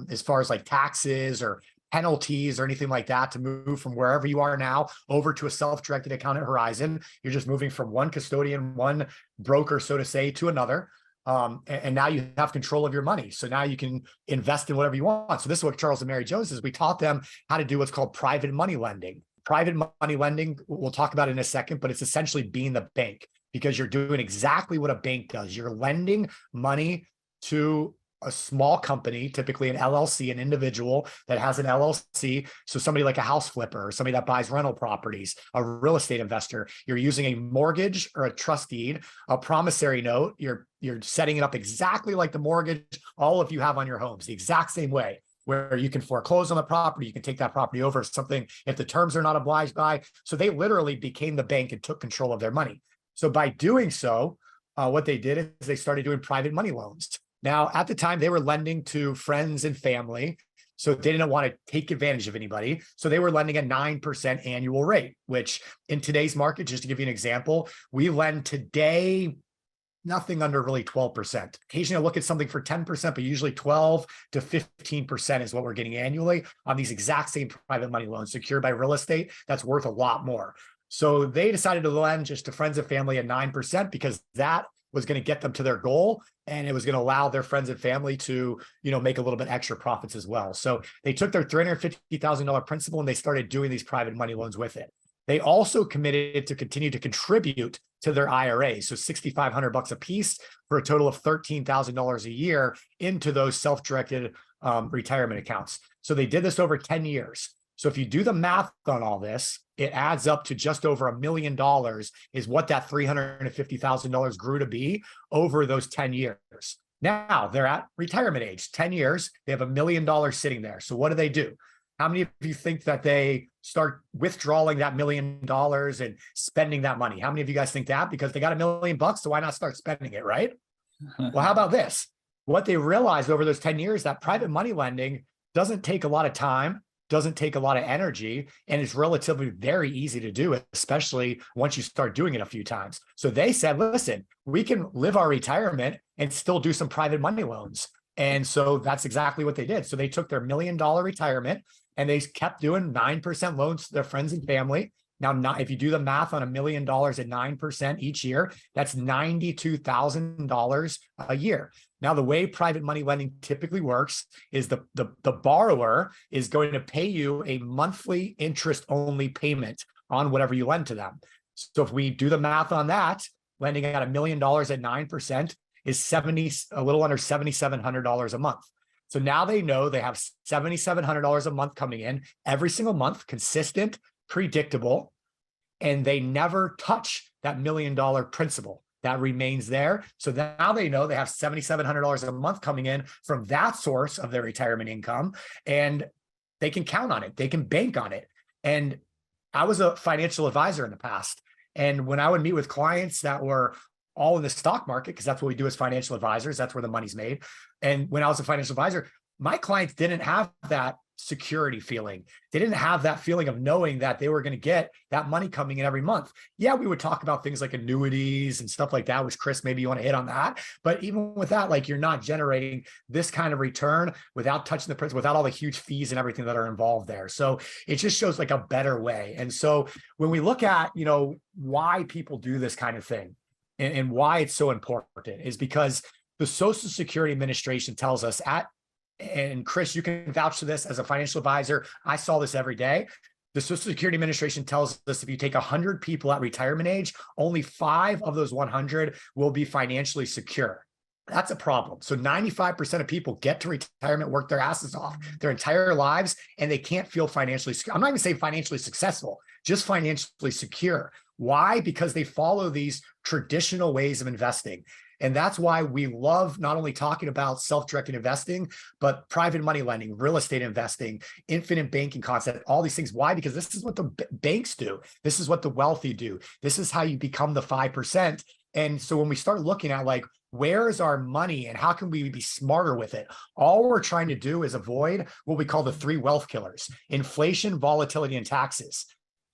as far as like taxes or penalties or anything like that to move from wherever you are now over to a self-directed account at Horizon. You're just moving from one custodian, one broker, so to say, to another. And now you have control of your money. So now you can invest in whatever you want. So this is what Charles and Mary Jones is. We taught them how to do what's called private money lending. Private money lending, we'll talk about in a second, but it's essentially being the bank because you're doing exactly what a bank does. You're lending money to a small company, typically an LLC, an individual that has an LLC. So somebody like a house flipper or somebody that buys rental properties, a real estate investor, you're using a mortgage or a trust deed, a promissory note. You're setting it up exactly like the mortgage all of you have on your homes, the exact same way, where you can foreclose on the property. You can take that property over something if the terms are not obliged by. So they literally became the bank and took control of their money. So by doing so, what they did is they started doing private money loans. Now, at the time, they were lending to friends and family, so they didn't want to take advantage of anybody. So they were lending a 9% annual rate, which in today's market, just to give you an example, we lend today nothing under really 12%. Occasionally, I'll look at something for 10%, but usually 12 to 15% is what we're getting annually on these exact same private money loans secured by real estate. That's worth a lot more. So they decided to lend just to friends and family at 9% because that was going to get them to their goal. And it was going to allow their friends and family to, make a little bit extra profits as well. So they took their $350,000 principal and they started doing these private money loans with it. They also committed to continue to contribute to their IRAs. So $6,500 a piece for a total of $13,000 a year into those self-directed retirement accounts. So they did this over 10 years. So if you do the math on all this, it adds up to just over $1 million is what that $350,000 grew to be over those 10 years. Now they're at retirement age, 10 years, they have $1 million sitting there. So what do? How many of you think that they start withdrawing that $1 million and spending that money? How many of you guys think that? Because they got $1 million, so why not start spending it, right? Well, how about this? What they realized over those 10 years, that private money lending doesn't take a lot of time, doesn't take a lot of energy, and it's relatively very easy to do, especially once you start doing it a few times. So they said, listen, we can live our retirement and still do some private money loans. And so that's exactly what they did. So they took their $1 million retirement and they kept doing 9% loans to their friends and family. Now, if you do the math on $1 million at 9% each year, that's $92,000 a year. Now, the way private money lending typically works is the borrower is going to pay you a monthly interest-only payment on whatever you lend to them. So if we do the math on that, lending at $1 million at 9% is a little under $7,700 a month. So now they know they have $7,700 a month coming in every single month, consistent, predictable, and they never touch that $1 million principal. That remains there. So now they know they have $7,700 a month coming in from that source of their retirement income, and they can count on it. They can bank on it. And I was a financial advisor in the past. And when I would meet with clients that were all in the stock market, because that's what we do as financial advisors, that's where the money's made. And when I was a financial advisor, my clients didn't have that security feeling. They didn't have that feeling of knowing that they were going to get that money coming in every month. Yeah, we would talk about things like annuities and stuff like that, which Chris, maybe you want to hit on that. But even with that, like, you're not generating this kind of return without touching the principal, without all the huge fees and everything that are involved there. So it just shows like a better way. And so when we look at, why people do this kind of thing and why it's so important is because the Social Security Administration tells us and Chris, you can vouch for this as a financial advisor. I saw this every day. The Social Security Administration tells us if you take 100 people at retirement age, only 5 of those 100 will be financially secure. That's a problem. So 95% of people get to retirement, work their asses off their entire lives, and they can't feel financially secure. I'm not even saying financially successful, just financially secure. Why? Because they follow these traditional ways of investing. And that's why we love not only talking about self-directed investing, but private money lending, real estate investing, infinite banking concept, all these things. Why? Because this is what the banks do. This is what the wealthy do. This is how you become the 5%. And so when we start looking at like, where is our money and how can we be smarter with it? All we're trying to do is avoid what we call the 3 wealth killers: inflation, volatility, and taxes.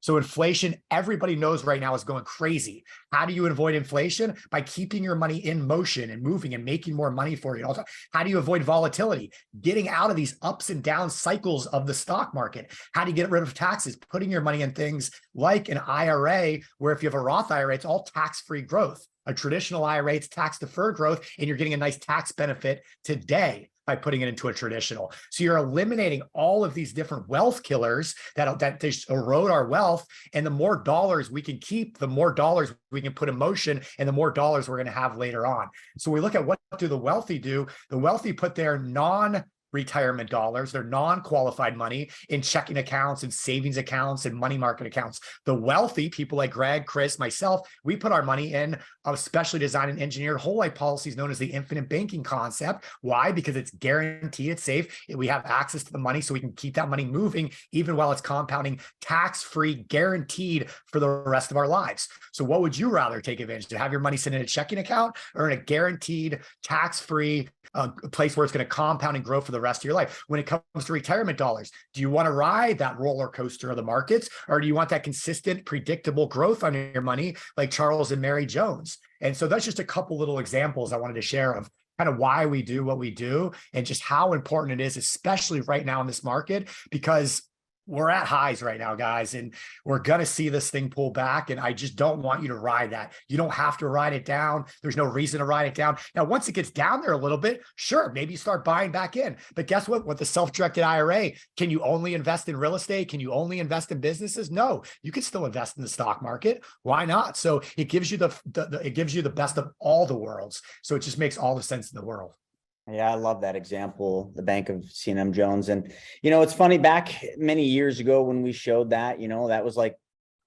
So inflation, everybody knows right now, is going crazy. How do you avoid inflation? By keeping your money in motion and moving and making more money for you all the time. How do you avoid volatility? Getting out of these ups and down cycles of the stock market. How do you get rid of taxes? Putting your money in things like an IRA, where if you have a Roth IRA, it's all tax-free growth. A traditional IRA, it's tax-deferred growth, and you're getting a nice tax benefit today by putting it into a traditional. So you're eliminating all of these different wealth killers that just erode our wealth. And the more dollars we can keep, the more dollars we can put in motion, and the more dollars we're going to have later on. So we look at what do the wealthy do. The wealthy put their non-retirement dollars, their non-qualified money, in checking accounts and savings accounts and money market accounts. The wealthy, people like Greg, Chris, myself, we put our money in a specially designed and engineered whole life policies known as the infinite banking concept. Why? Because it's guaranteed, it's safe. We have access to the money, so we can keep that money moving even while it's compounding, tax-free, guaranteed for the rest of our lives. So what would you rather take advantage of? Have your money sit in a checking account or in a guaranteed, tax-free place where it's going to compound and grow for the rest of your life? When it comes to retirement dollars, do you want to ride that roller coaster of the markets, or do you want that consistent, predictable growth on your money like Charles and Mary Jones? And so that's just a couple little examples I wanted to share of kind of why we do what we do and just how important it is, especially right now in this market, because we're at highs right now, guys, and we're going to see this thing pull back. And I just don't want you to ride that. You don't have to ride it down. There's no reason to ride it down. Now, once it gets down there a little bit, sure, maybe you start buying back in. But guess what? With the self-directed IRA, can you only invest in real estate? Can you only invest in businesses? No, you can still invest in the stock market. Why not? So it gives you it gives you the best of all the worlds. So it just makes all the sense in the world. Yeah, I love that example, the Bank of TMM Jones. And, it's funny, back many years ago when we showed that, that was like,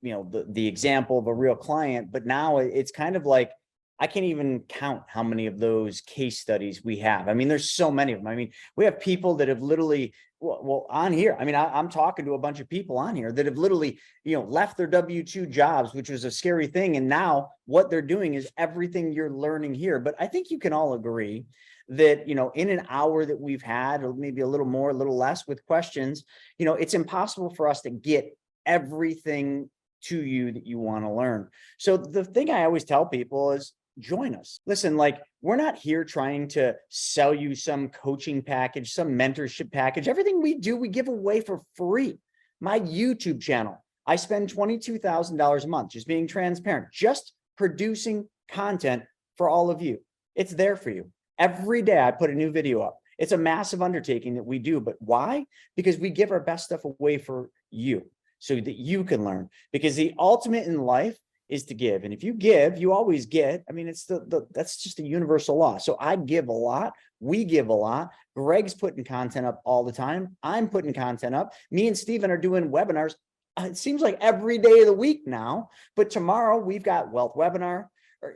the example of a real client. But now it's kind of like, I can't even count how many of those case studies we have. I mean, there's so many of them. I mean, we have people that have literally, well on here, I mean, I'm talking to a bunch of people on here that have literally, left their W-2 jobs, which was a scary thing. And now what they're doing is everything you're learning here. But I think you can all agree that, in an hour that we've had, or maybe a little more, a little less with questions, it's impossible for us to get everything to you that you want to learn. So the thing I always tell people is join us. Listen, like, we're not here trying to sell you some coaching package, some mentorship package. Everything we do, we give away for free. My YouTube channel, I spend $22,000 a month just being transparent, just producing content for all of you. It's there for you. Every day I put a new video up. It's a massive undertaking that we do, but why? Because we give our best stuff away for you so that you can learn. Because the ultimate in life is to give. And if you give, you always get. I mean, it's that's just a universal law. So I give a lot. We give a lot. Greg's putting content up all the time. I'm putting content up. Me and Steven are doing webinars. It seems like every day of the week now, but tomorrow we've got wealth webinar.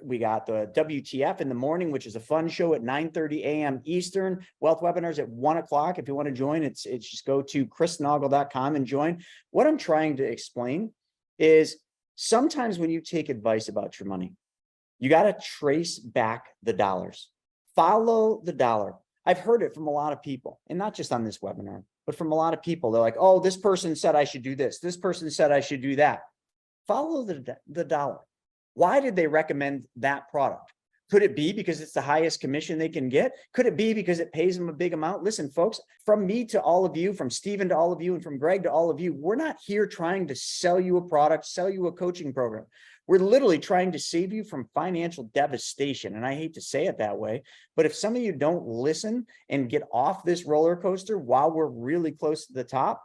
We got the WTF in the morning, which is a fun show at 9:30 a.m. Eastern. Wealth webinars at 1 o'clock. If you want to join, it's just go to chrisnaugle.com and join. What I'm trying to explain is sometimes when you take advice about your money, you got to trace back the dollars. Follow the dollar. I've heard it from a lot of people, and not just on this webinar, but from a lot of people. They're like, oh, this person said I should do this. This person said I should do that. Follow the dollar. Why did they recommend that product? Could it be because it's the highest commission they can get? Could it be because it pays them a big amount? Listen, folks, from me to all of you, from Steven to all of you, and from Greg to all of you, we're not here trying to sell you a product, sell you a coaching program. We're literally trying to save you from financial devastation. And I hate to say it that way, but if some of you don't listen and get off this roller coaster while we're really close to the top,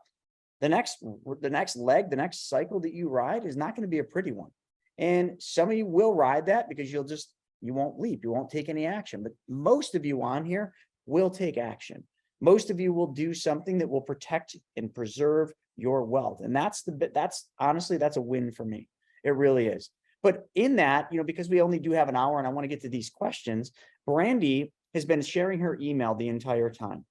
the next leg, the next cycle that you ride is not going to be a pretty one. And some of you will ride that because you won't leap, you won't take any action. But most of you on here will take action. Most of you will do something that will protect and preserve your wealth. And that's honestly, that's a win for me. It really is. But in that, because we only do have an hour and I want to get to these questions, Brandy has been sharing her email the entire time.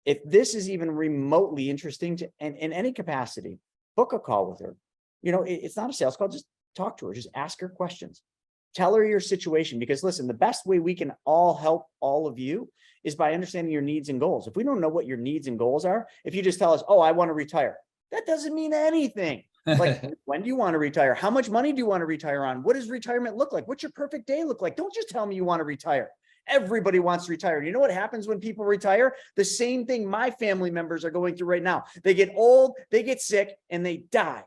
If this is even remotely interesting to in any capacity, book a call with her. It's not a sales call, just talk to her, just ask her questions. Tell her your situation, because listen, the best way we can all help all of you is by understanding your needs and goals. If we don't know what your needs and goals are, if you just tell us, oh, I want to retire, that doesn't mean anything. Like, when do you want to retire? How much money do you want to retire on? What does retirement look like? What's your perfect day look like? Don't just tell me you want to retire. Everybody wants to retire. You know what happens when people retire? The same thing my family members are going through right now. They get old, they get sick, and they die.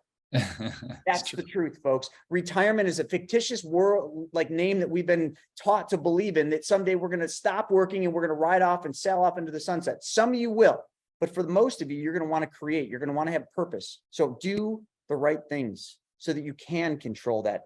That's the truth, folks. Retirement is a fictitious world, like name that we've been taught to believe in, that someday we're going to stop working and we're going to ride off and sail off into the sunset. Some of you will, but for most of you, you're going to want to create, you're going to want to have purpose. So do the right things so that you can control that.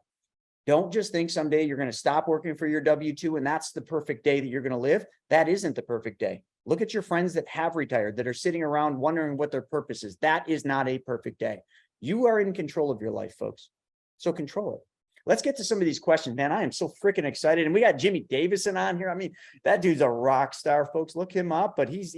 Don't just think someday you're going to stop working for your W-2 and that's the perfect day that you're going to live. That isn't the perfect day. Look at your friends that have retired, that are sitting around wondering what their purpose is. That is not a perfect day. You are in control of your life, folks. So control it. Let's get to some of these questions, man. I am so freaking excited. And we got Jimmy Davison on here. I mean, that dude's a rock star, folks. Look him up, but he's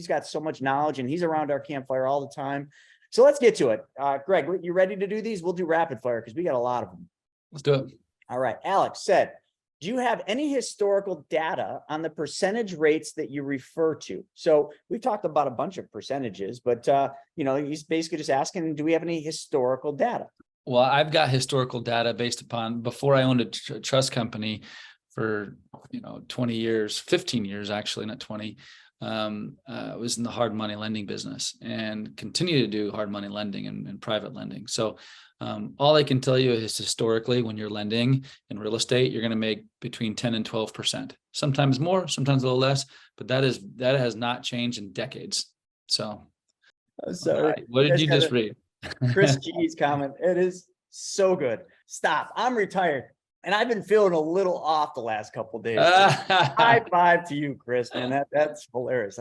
got so much knowledge and he's around our campfire all the time. So let's get to it. Greg, you ready to do these? We'll do rapid fire because we got a lot of them. Let's do it. All right. Alex said, do you have any historical data on the percentage rates that you refer to? So we've talked about a bunch of percentages, but he's basically just asking, do we have any historical data? Well, I've got historical data based upon before I owned a trust company for 20 years, 15 years actually, not 20. I was in the hard money lending business and continue to do hard money lending and private lending. So all I can tell you is historically, when you're lending in real estate, you're going to make between 10 and 12%, sometimes more, sometimes a little less, but that has not changed in decades. So right. What did you just read? Chris G's comment. It is so good. Stop. I'm retired. And I've been feeling a little off the last couple of days. High five to you, Chris, man. That's hilarious.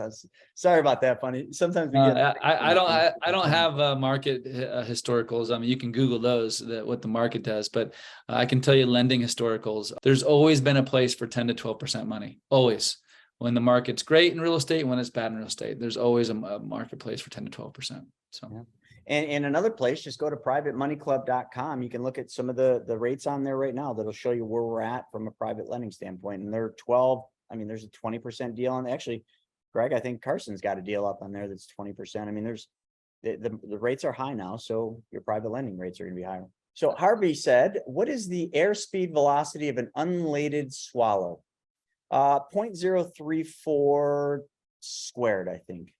Sorry about that, funny. Sometimes we get. I don't have market historicals. I mean, you can Google those, what the market does, but I can tell you lending historicals. There's always been a place for 10 to 12% money. Always. When the market's great in real estate, when it's bad in real estate, there's always a marketplace for 10 to 12%. So. Yeah. And another place, just go to privatemoneyclub.com. You can look at some of the rates on there right now that'll show you where we're at from a private lending standpoint. And they're 12. I mean, there's a 20% deal on. Actually, Greg, I think Carson's got a deal up on there that's 20%. I mean, there's the rates are high now, so your private lending rates are going to be higher. So Harvey said, what is the airspeed velocity of an unladen swallow? 0.034 squared, I think.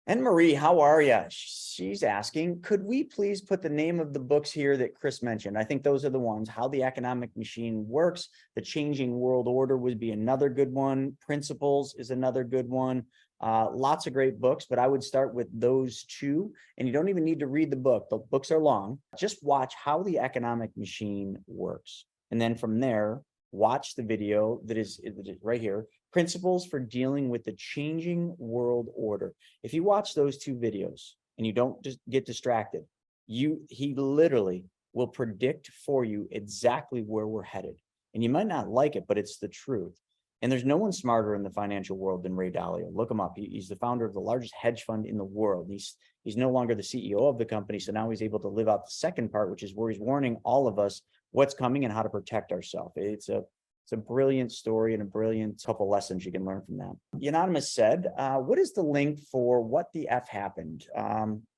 And Marie, how are you? She's asking, could we please put the name of the books here that Chris mentioned? I think those are the ones. How the Economic Machine Works, The Changing World Order would be another good one. Principles is another good one. Lots of great books, but I would start with those two. And you don't even need to read the book. The books are long. Just watch how the economic machine works. And then from there, watch the video that is right here, Principles for Dealing with the Changing World Order. If you watch those two videos and you don't just get distracted, he literally will predict for you exactly where we're headed. And you might not like it, but it's the truth. And there's no one smarter in the financial world than Ray Dalio. Look him up. He's the founder of the largest hedge fund in the world. He's no longer the CEO of the company. So now he's able to live out the second part, which is where he's warning all of us what's coming and how to protect ourselves. It's a brilliant story and a brilliant couple lessons you can learn from that. Anonymous said, what is the link for What the F Happened?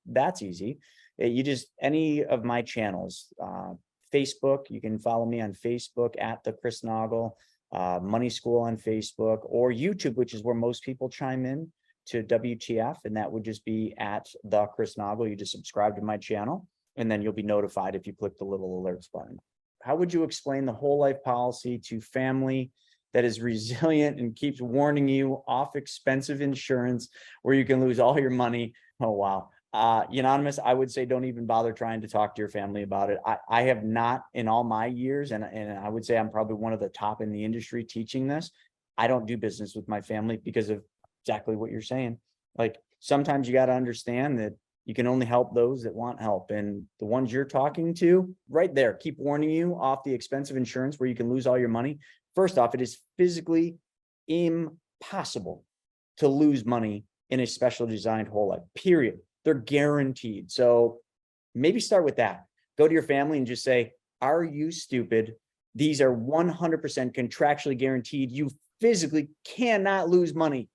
That's easy. You just, any of my channels, Facebook, you can follow me on Facebook at the Chris Naugle. Money School on Facebook, or YouTube, which is where most people chime in to WTF, and that would just be at the Chris Naugle. You just subscribe to my channel, and then you'll be notified if you click the little alerts button. How would you explain the whole life policy to family that is resilient and keeps warning you off expensive insurance where you can lose all your money? Oh, wow. Anonymous, I would say don't even bother trying to talk to your family about it. I have not in all my years, and I would say I'm probably one of the top in the industry teaching this. I don't do business with my family because of exactly what you're saying. Like, sometimes you got to understand that you can only help those that want help. And the ones you're talking to right there, keep warning you off the expensive insurance where you can lose all your money. First off, it is physically impossible to lose money in a special designed whole life, period. They're guaranteed. So maybe start with that. Go to your family and just say, are you stupid? These are 100% contractually guaranteed. You physically cannot lose money.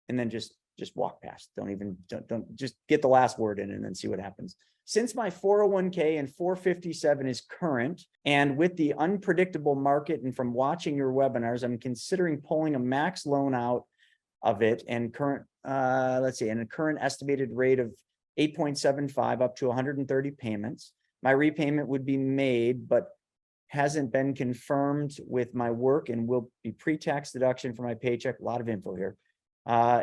And then just walk past. Don't just get the last word in and then see what happens. Since my 401k and 457 is current, and with the unpredictable market and from watching your webinars, I'm considering pulling a max loan out of it and current, and a current estimated rate of 8.75 up to 130 payments. My repayment would be made, but hasn't been confirmed with my work and will be pre-tax deduction for my paycheck. A lot of info here.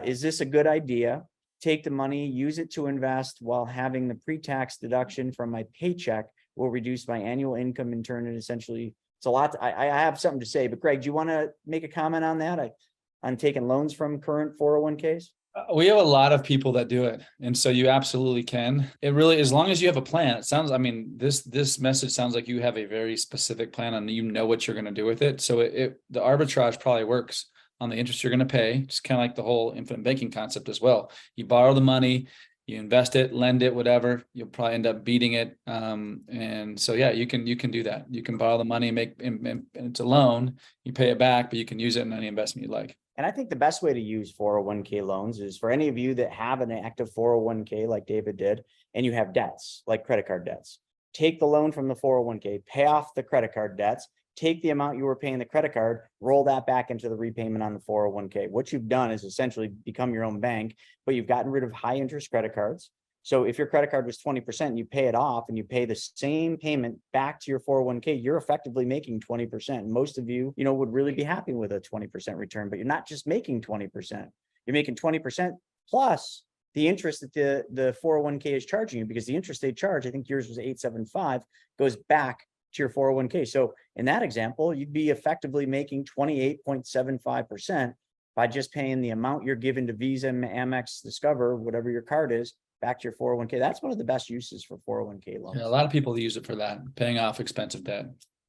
Is this a good idea? Take the money, use it to invest while having the pre-tax deduction from my paycheck will reduce my annual income in turn. And essentially, it's a lot. I have something to say, but Greg, do you want to make a comment on that? On taking loans from current 401ks? We have a lot of people that do it. And so you absolutely can. It really, as long as you have a plan, it sounds, I mean, this message sounds like you have a very specific plan and you know what you're going to do with it. So the arbitrage probably works on the interest you're going to pay. It's kind of like the whole infinite banking concept as well. You borrow the money, you invest it, lend it, whatever, you'll probably end up beating it. And so, yeah, you can do that. You can borrow the money and it's a loan, you pay it back, but you can use it in any investment you like. And I think the best way to use 401k loans is for any of you that have an active 401k like David did, and you have debts like credit card debts. Take the loan from the 401k, pay off the credit card debts, take the amount you were paying the credit card, roll that back into the repayment on the 401k. What you've done is essentially become your own bank, but you've gotten rid of high interest credit cards. So if your credit card was 20%, you pay it off and you pay the same payment back to your 401k, you're effectively making 20%. Most of you, would really be happy with a 20% return, but you're not just making 20%. You're making 20% plus the interest that the 401k is charging you, because the interest they charge, I think yours was 875, goes back to your 401k. So in that example, you'd be effectively making 28.75% by just paying the amount you're given to Visa, Amex, Discover, whatever your card is, back to your 401k. That's one of the best uses for 401k loans. Yeah, a lot of people use it for that, paying off expensive debt.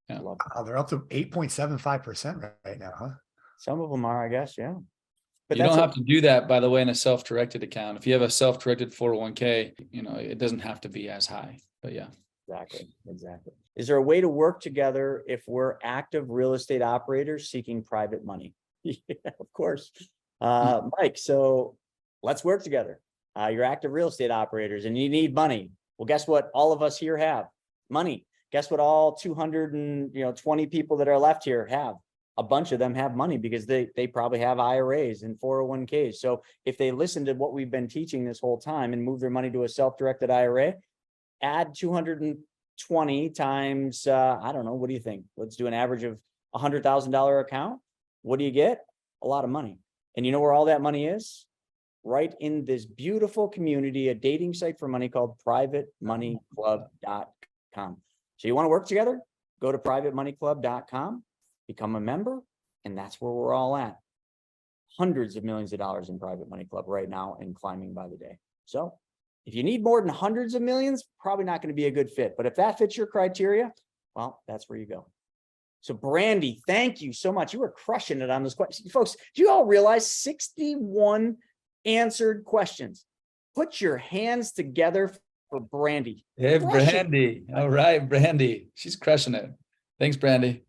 Yeah. They're up to 8.75% right now, huh? Some of them are, I guess. Yeah. But you don't have to do that, by the way, in a self-directed account. If you have a self-directed 401k, it doesn't have to be as high, but yeah. Exactly. Is there a way to work together if we're active real estate operators seeking private money? Yeah, of course. Mike, so let's work together. You're active real estate operators and you need money. Well, guess what? All of us here have money. Guess what? All 220 people that are left here have. A bunch of them have money because they probably have IRAs and 401ks. So if they listen to what we've been teaching this whole time and move their money to a self-directed IRA, add 220 times, I don't know, what do you think? Let's do an average of $100,000 account. What do you get? A lot of money. And you know where all that money is? right in this beautiful community, a dating site for money called privatemoneyclub.com. So you want to work together? Go to privatemoneyclub.com, become a member, and that's where we're all at. Hundreds of millions of dollars in Private Money Club right now and climbing by the day. So if you need more than hundreds of millions, probably not going to be a good fit. But if that fits your criteria, well, that's where you go. So Brandy, thank you so much. You were crushing it on this question. Folks, do you all realize 61 answered questions? Put your hands together for Brandy. Hey, Brandy. All right, Brandy. She's crushing it. Thanks, Brandy.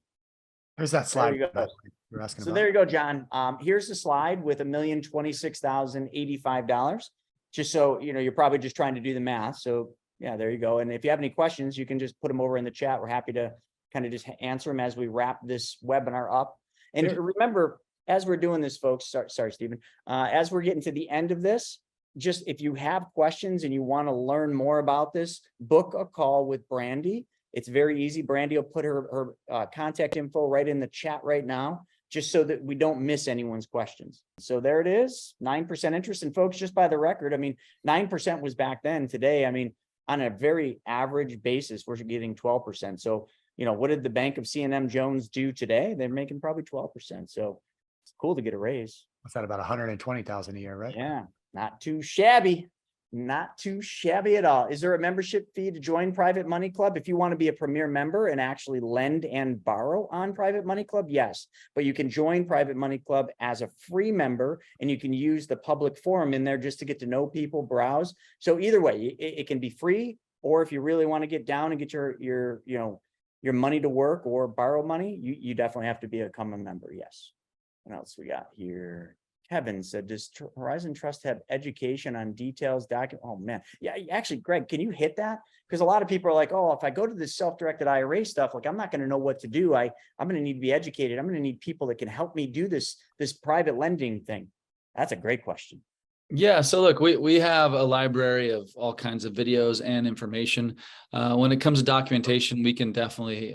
There's that slide. You're asking so about. There you go, John. Here's the slide with $1,026,085. Just so you know, you're probably just trying to do the math. So yeah, there you go. And if you have any questions, you can just put them over in the chat. We're happy to kind of just answer them as we wrap this webinar up. And remember, as we're doing this, folks, sorry, Stephen, as we're getting to the end of this, just if you have questions and you want to learn more about this, book a call with Brandy. It's very easy. Brandy will put her contact info right in the chat right now, just so that we don't miss anyone's questions. So there it is, 9% interest. And folks, just by the record, I mean, 9% was back then. Today, I mean, on a very average basis, we're getting 12%. So, you know, what did the Bank of TMM Jones do today? They're making probably 12%. So it's cool to get a raise. What's that, about 120,000 a year, right? Yeah, not too shabby. Not too shabby at all. Is there a membership fee to join Private Money Club? If you want to be a premier member and actually lend and borrow on Private Money Club, yes. But you can join Private Money Club as a free member, and you can use the public forum in there just to get to know people, browse. So either way, it can be free, or if you really want to get down and get your money to work or borrow money, you definitely have to become a member. Yes. What else we got here? Kevin said, does Horizon Trust have education on details, oh man. Yeah, actually, Greg, can you hit that? Because a lot of people are like, oh, if I go to this self-directed IRA stuff, like I'm not going to know what to do. I'm going to need to be educated. I'm going to need people that can help me do this private lending thing. That's a great question. Yeah. So look, we have a library of all kinds of videos and information. When it comes to documentation, we can definitely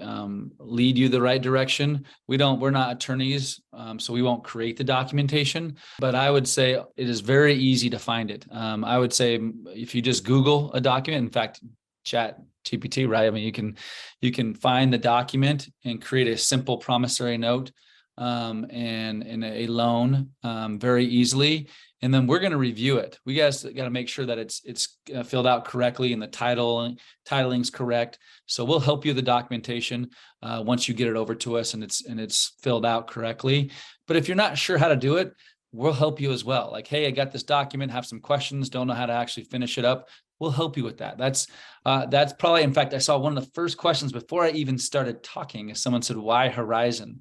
lead you the right direction. We're not attorneys, so we won't create the documentation, but I would say it is very easy to find it. I would say if you just Google a document, in fact, Chat GPT, right? I mean, you can find the document and create a simple promissory note and a loan very easily. And then we're going to review it. We guys got to make sure that it's filled out correctly and the titling's correct. So we'll help you with the documentation once you get it over to us and it's filled out correctly. But if you're not sure how to do it, we'll help you as well. Like, hey, I got this document, have some questions, don't know how to actually finish it up. We'll help you with that. That's probably, in fact, I saw one of the first questions before I even started talking is someone said, why Horizon?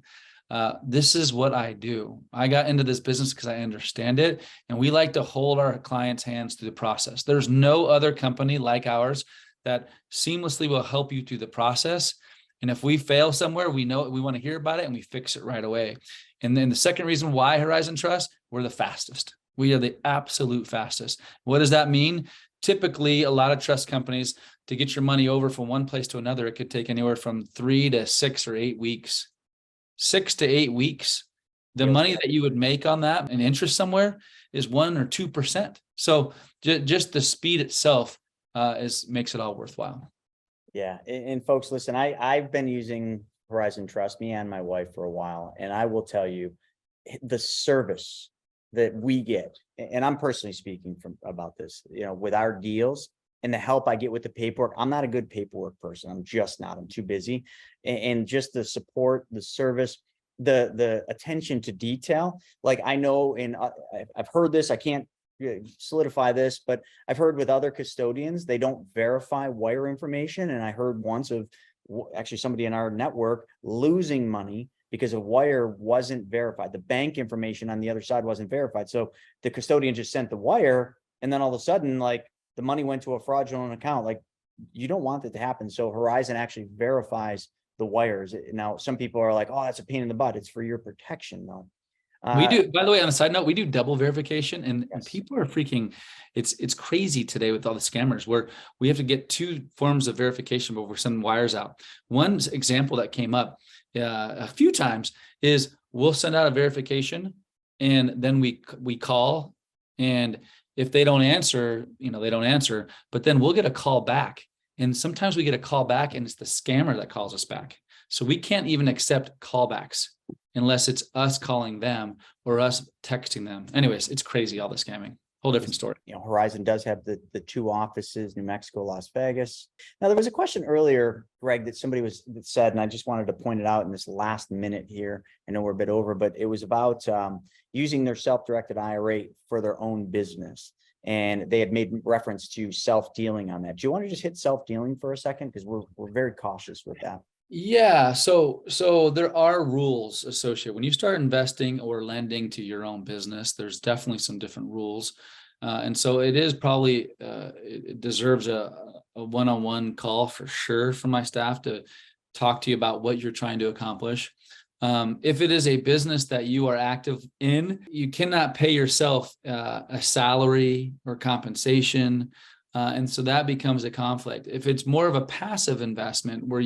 This is what I do. I got into this business because I understand it, and we like to hold our clients' hands through the process. There's no other company like ours that seamlessly will help you through the process. And if we fail somewhere, we know we want to hear about it and we fix it right away. And then the second reason why Horizon Trust, we're the fastest. We are the absolute fastest. What does that mean? Typically, a lot of trust companies, to get your money over from one place to another, it could take anywhere from 3 to 6 or 8 weeks. 6 to 8 weeks. The money that you would make on that in interest somewhere is 1 or 2%. So just the speed itself makes it all worthwhile. Yeah. And folks, listen, I've been using Horizon Trust, me and my wife, for a while. And I will tell you, the service that we get, and I'm personally speaking about this, with our deals and the help I get with the paperwork. I'm not a good paperwork person. I'm just not. I'm too busy. And just the support, the service, the attention to detail. Like I know, and I've heard this, I can't solidify this, but I've heard with other custodians, they don't verify wire information. And I heard once of actually somebody in our network losing money because a wire wasn't verified. The bank information on the other side wasn't verified. So the custodian just sent the wire, and then all of a sudden, like, the money went to a fraudulent account. Like, you don't want that to happen. So Horizon actually verifies the wires. Now, some people are like, oh, that's a pain in the butt. It's for your protection, though. We do, by the way, on a side note, we do double verification, and people are freaking, it's crazy today with all the scammers where we have to get 2 forms of verification before we're sending wires out. One example that came up a few times is we'll send out a verification, and then we call And if they don't answer, they don't answer, but then we'll get a call back. And sometimes we get a call back and it's the scammer that calls us back. So we can't even accept callbacks unless it's us calling them or us texting them. Anyways, it's crazy, all the scamming. Whole different story. Horizon does have the two offices, New Mexico, Las Vegas. Now, there was a question earlier, Greg, that that said, and I just wanted to point it out in this last minute here. I know we're a bit over, but it was about using their self-directed IRA for their own business. And they had made reference to self-dealing on that. Do you want to just hit self-dealing for a second? Because we're very cautious with that. Yeah. So there are rules associated when you start investing or lending to your own business. There's definitely some different rules. And so it is probably, it deserves a one-on-one call for sure from my staff to talk to you about what you're trying to accomplish. If it is a business that you are active in, you cannot pay yourself a salary or compensation. And so that becomes a conflict. If it's more of a passive investment where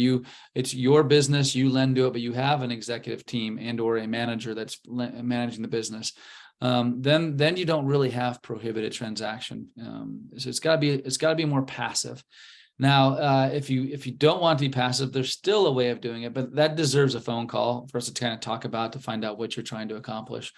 it's your business, you lend to it, but you have an executive team and or a manager that's managing the business, then you don't really have prohibited transaction. So it's got to be more passive. Now, if you don't want to be passive, there's still a way of doing it, but that deserves a phone call for us to kind of talk about to find out what you're trying to accomplish.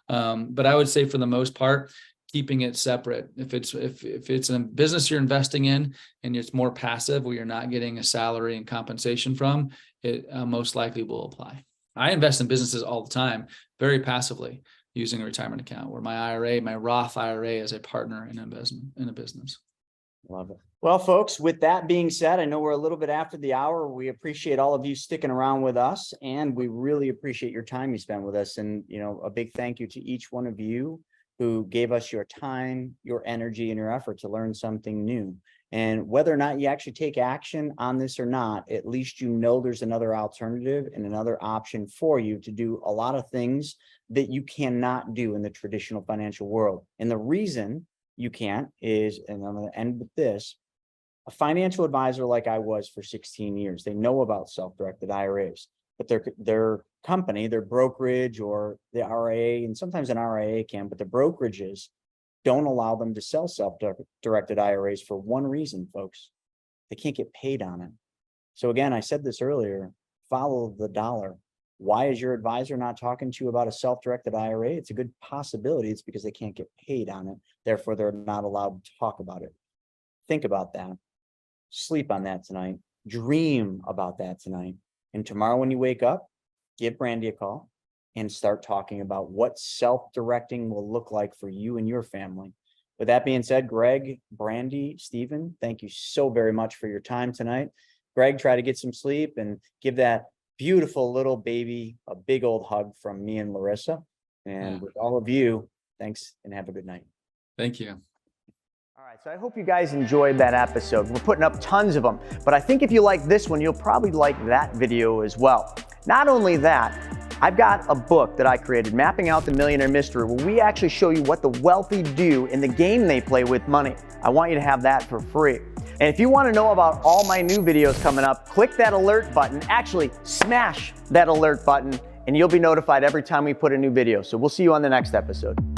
But I would say for the most part, keeping it separate. If it's a business you're investing in and it's more passive where you're not getting a salary and compensation from, it most likely will apply. I invest in businesses all the time, very passively using a retirement account where my IRA, my Roth IRA is a partner in a business. Love it. Well, folks, with that being said, I know we're a little bit after the hour. We appreciate all of you sticking around with us, and we really appreciate your time you spend with us. And, a big thank you to each one of you who gave us your time, your energy, and your effort to learn something new. And whether or not you actually take action on this or not, at least there's another alternative and another option for you to do a lot of things that you cannot do in the traditional financial world. And the reason you can't is, and I'm going to end with this, a financial advisor like I was for 16 years, they know about self-directed IRAs, but their company, their brokerage or the RIA, and sometimes an RIA can, but the brokerages don't allow them to sell self-directed IRAs for one reason, folks. They can't get paid on it. So again, I said this earlier, follow the dollar. Why is your advisor not talking to you about a self-directed IRA? It's a good possibility it's because they can't get paid on it. Therefore, they're not allowed to talk about it. Think about that. Sleep on that tonight. Dream about that tonight. And tomorrow when you wake up, give Brandy a call and start talking about what self-directing will look like for you and your family. With that being said, Greg, Brandy, Stephen, thank you so very much for your time tonight. Greg, try to get some sleep and give that beautiful little baby a big old hug from me and Larissa. And with all of you, thanks and have a good night. Thank you. All right, so I hope you guys enjoyed that episode. We're putting up tons of them, but I think if you like this one, you'll probably like that video as well. Not only that, I've got a book that I created, Mapping Out the Millionaire Mystery, where we actually show you what the wealthy do in the game they play with money. I want you to have that for free. And if you want to know about all my new videos coming up, click that alert button. Actually, smash that alert button, and you'll be notified every time we put a new video. So we'll see you on the next episode.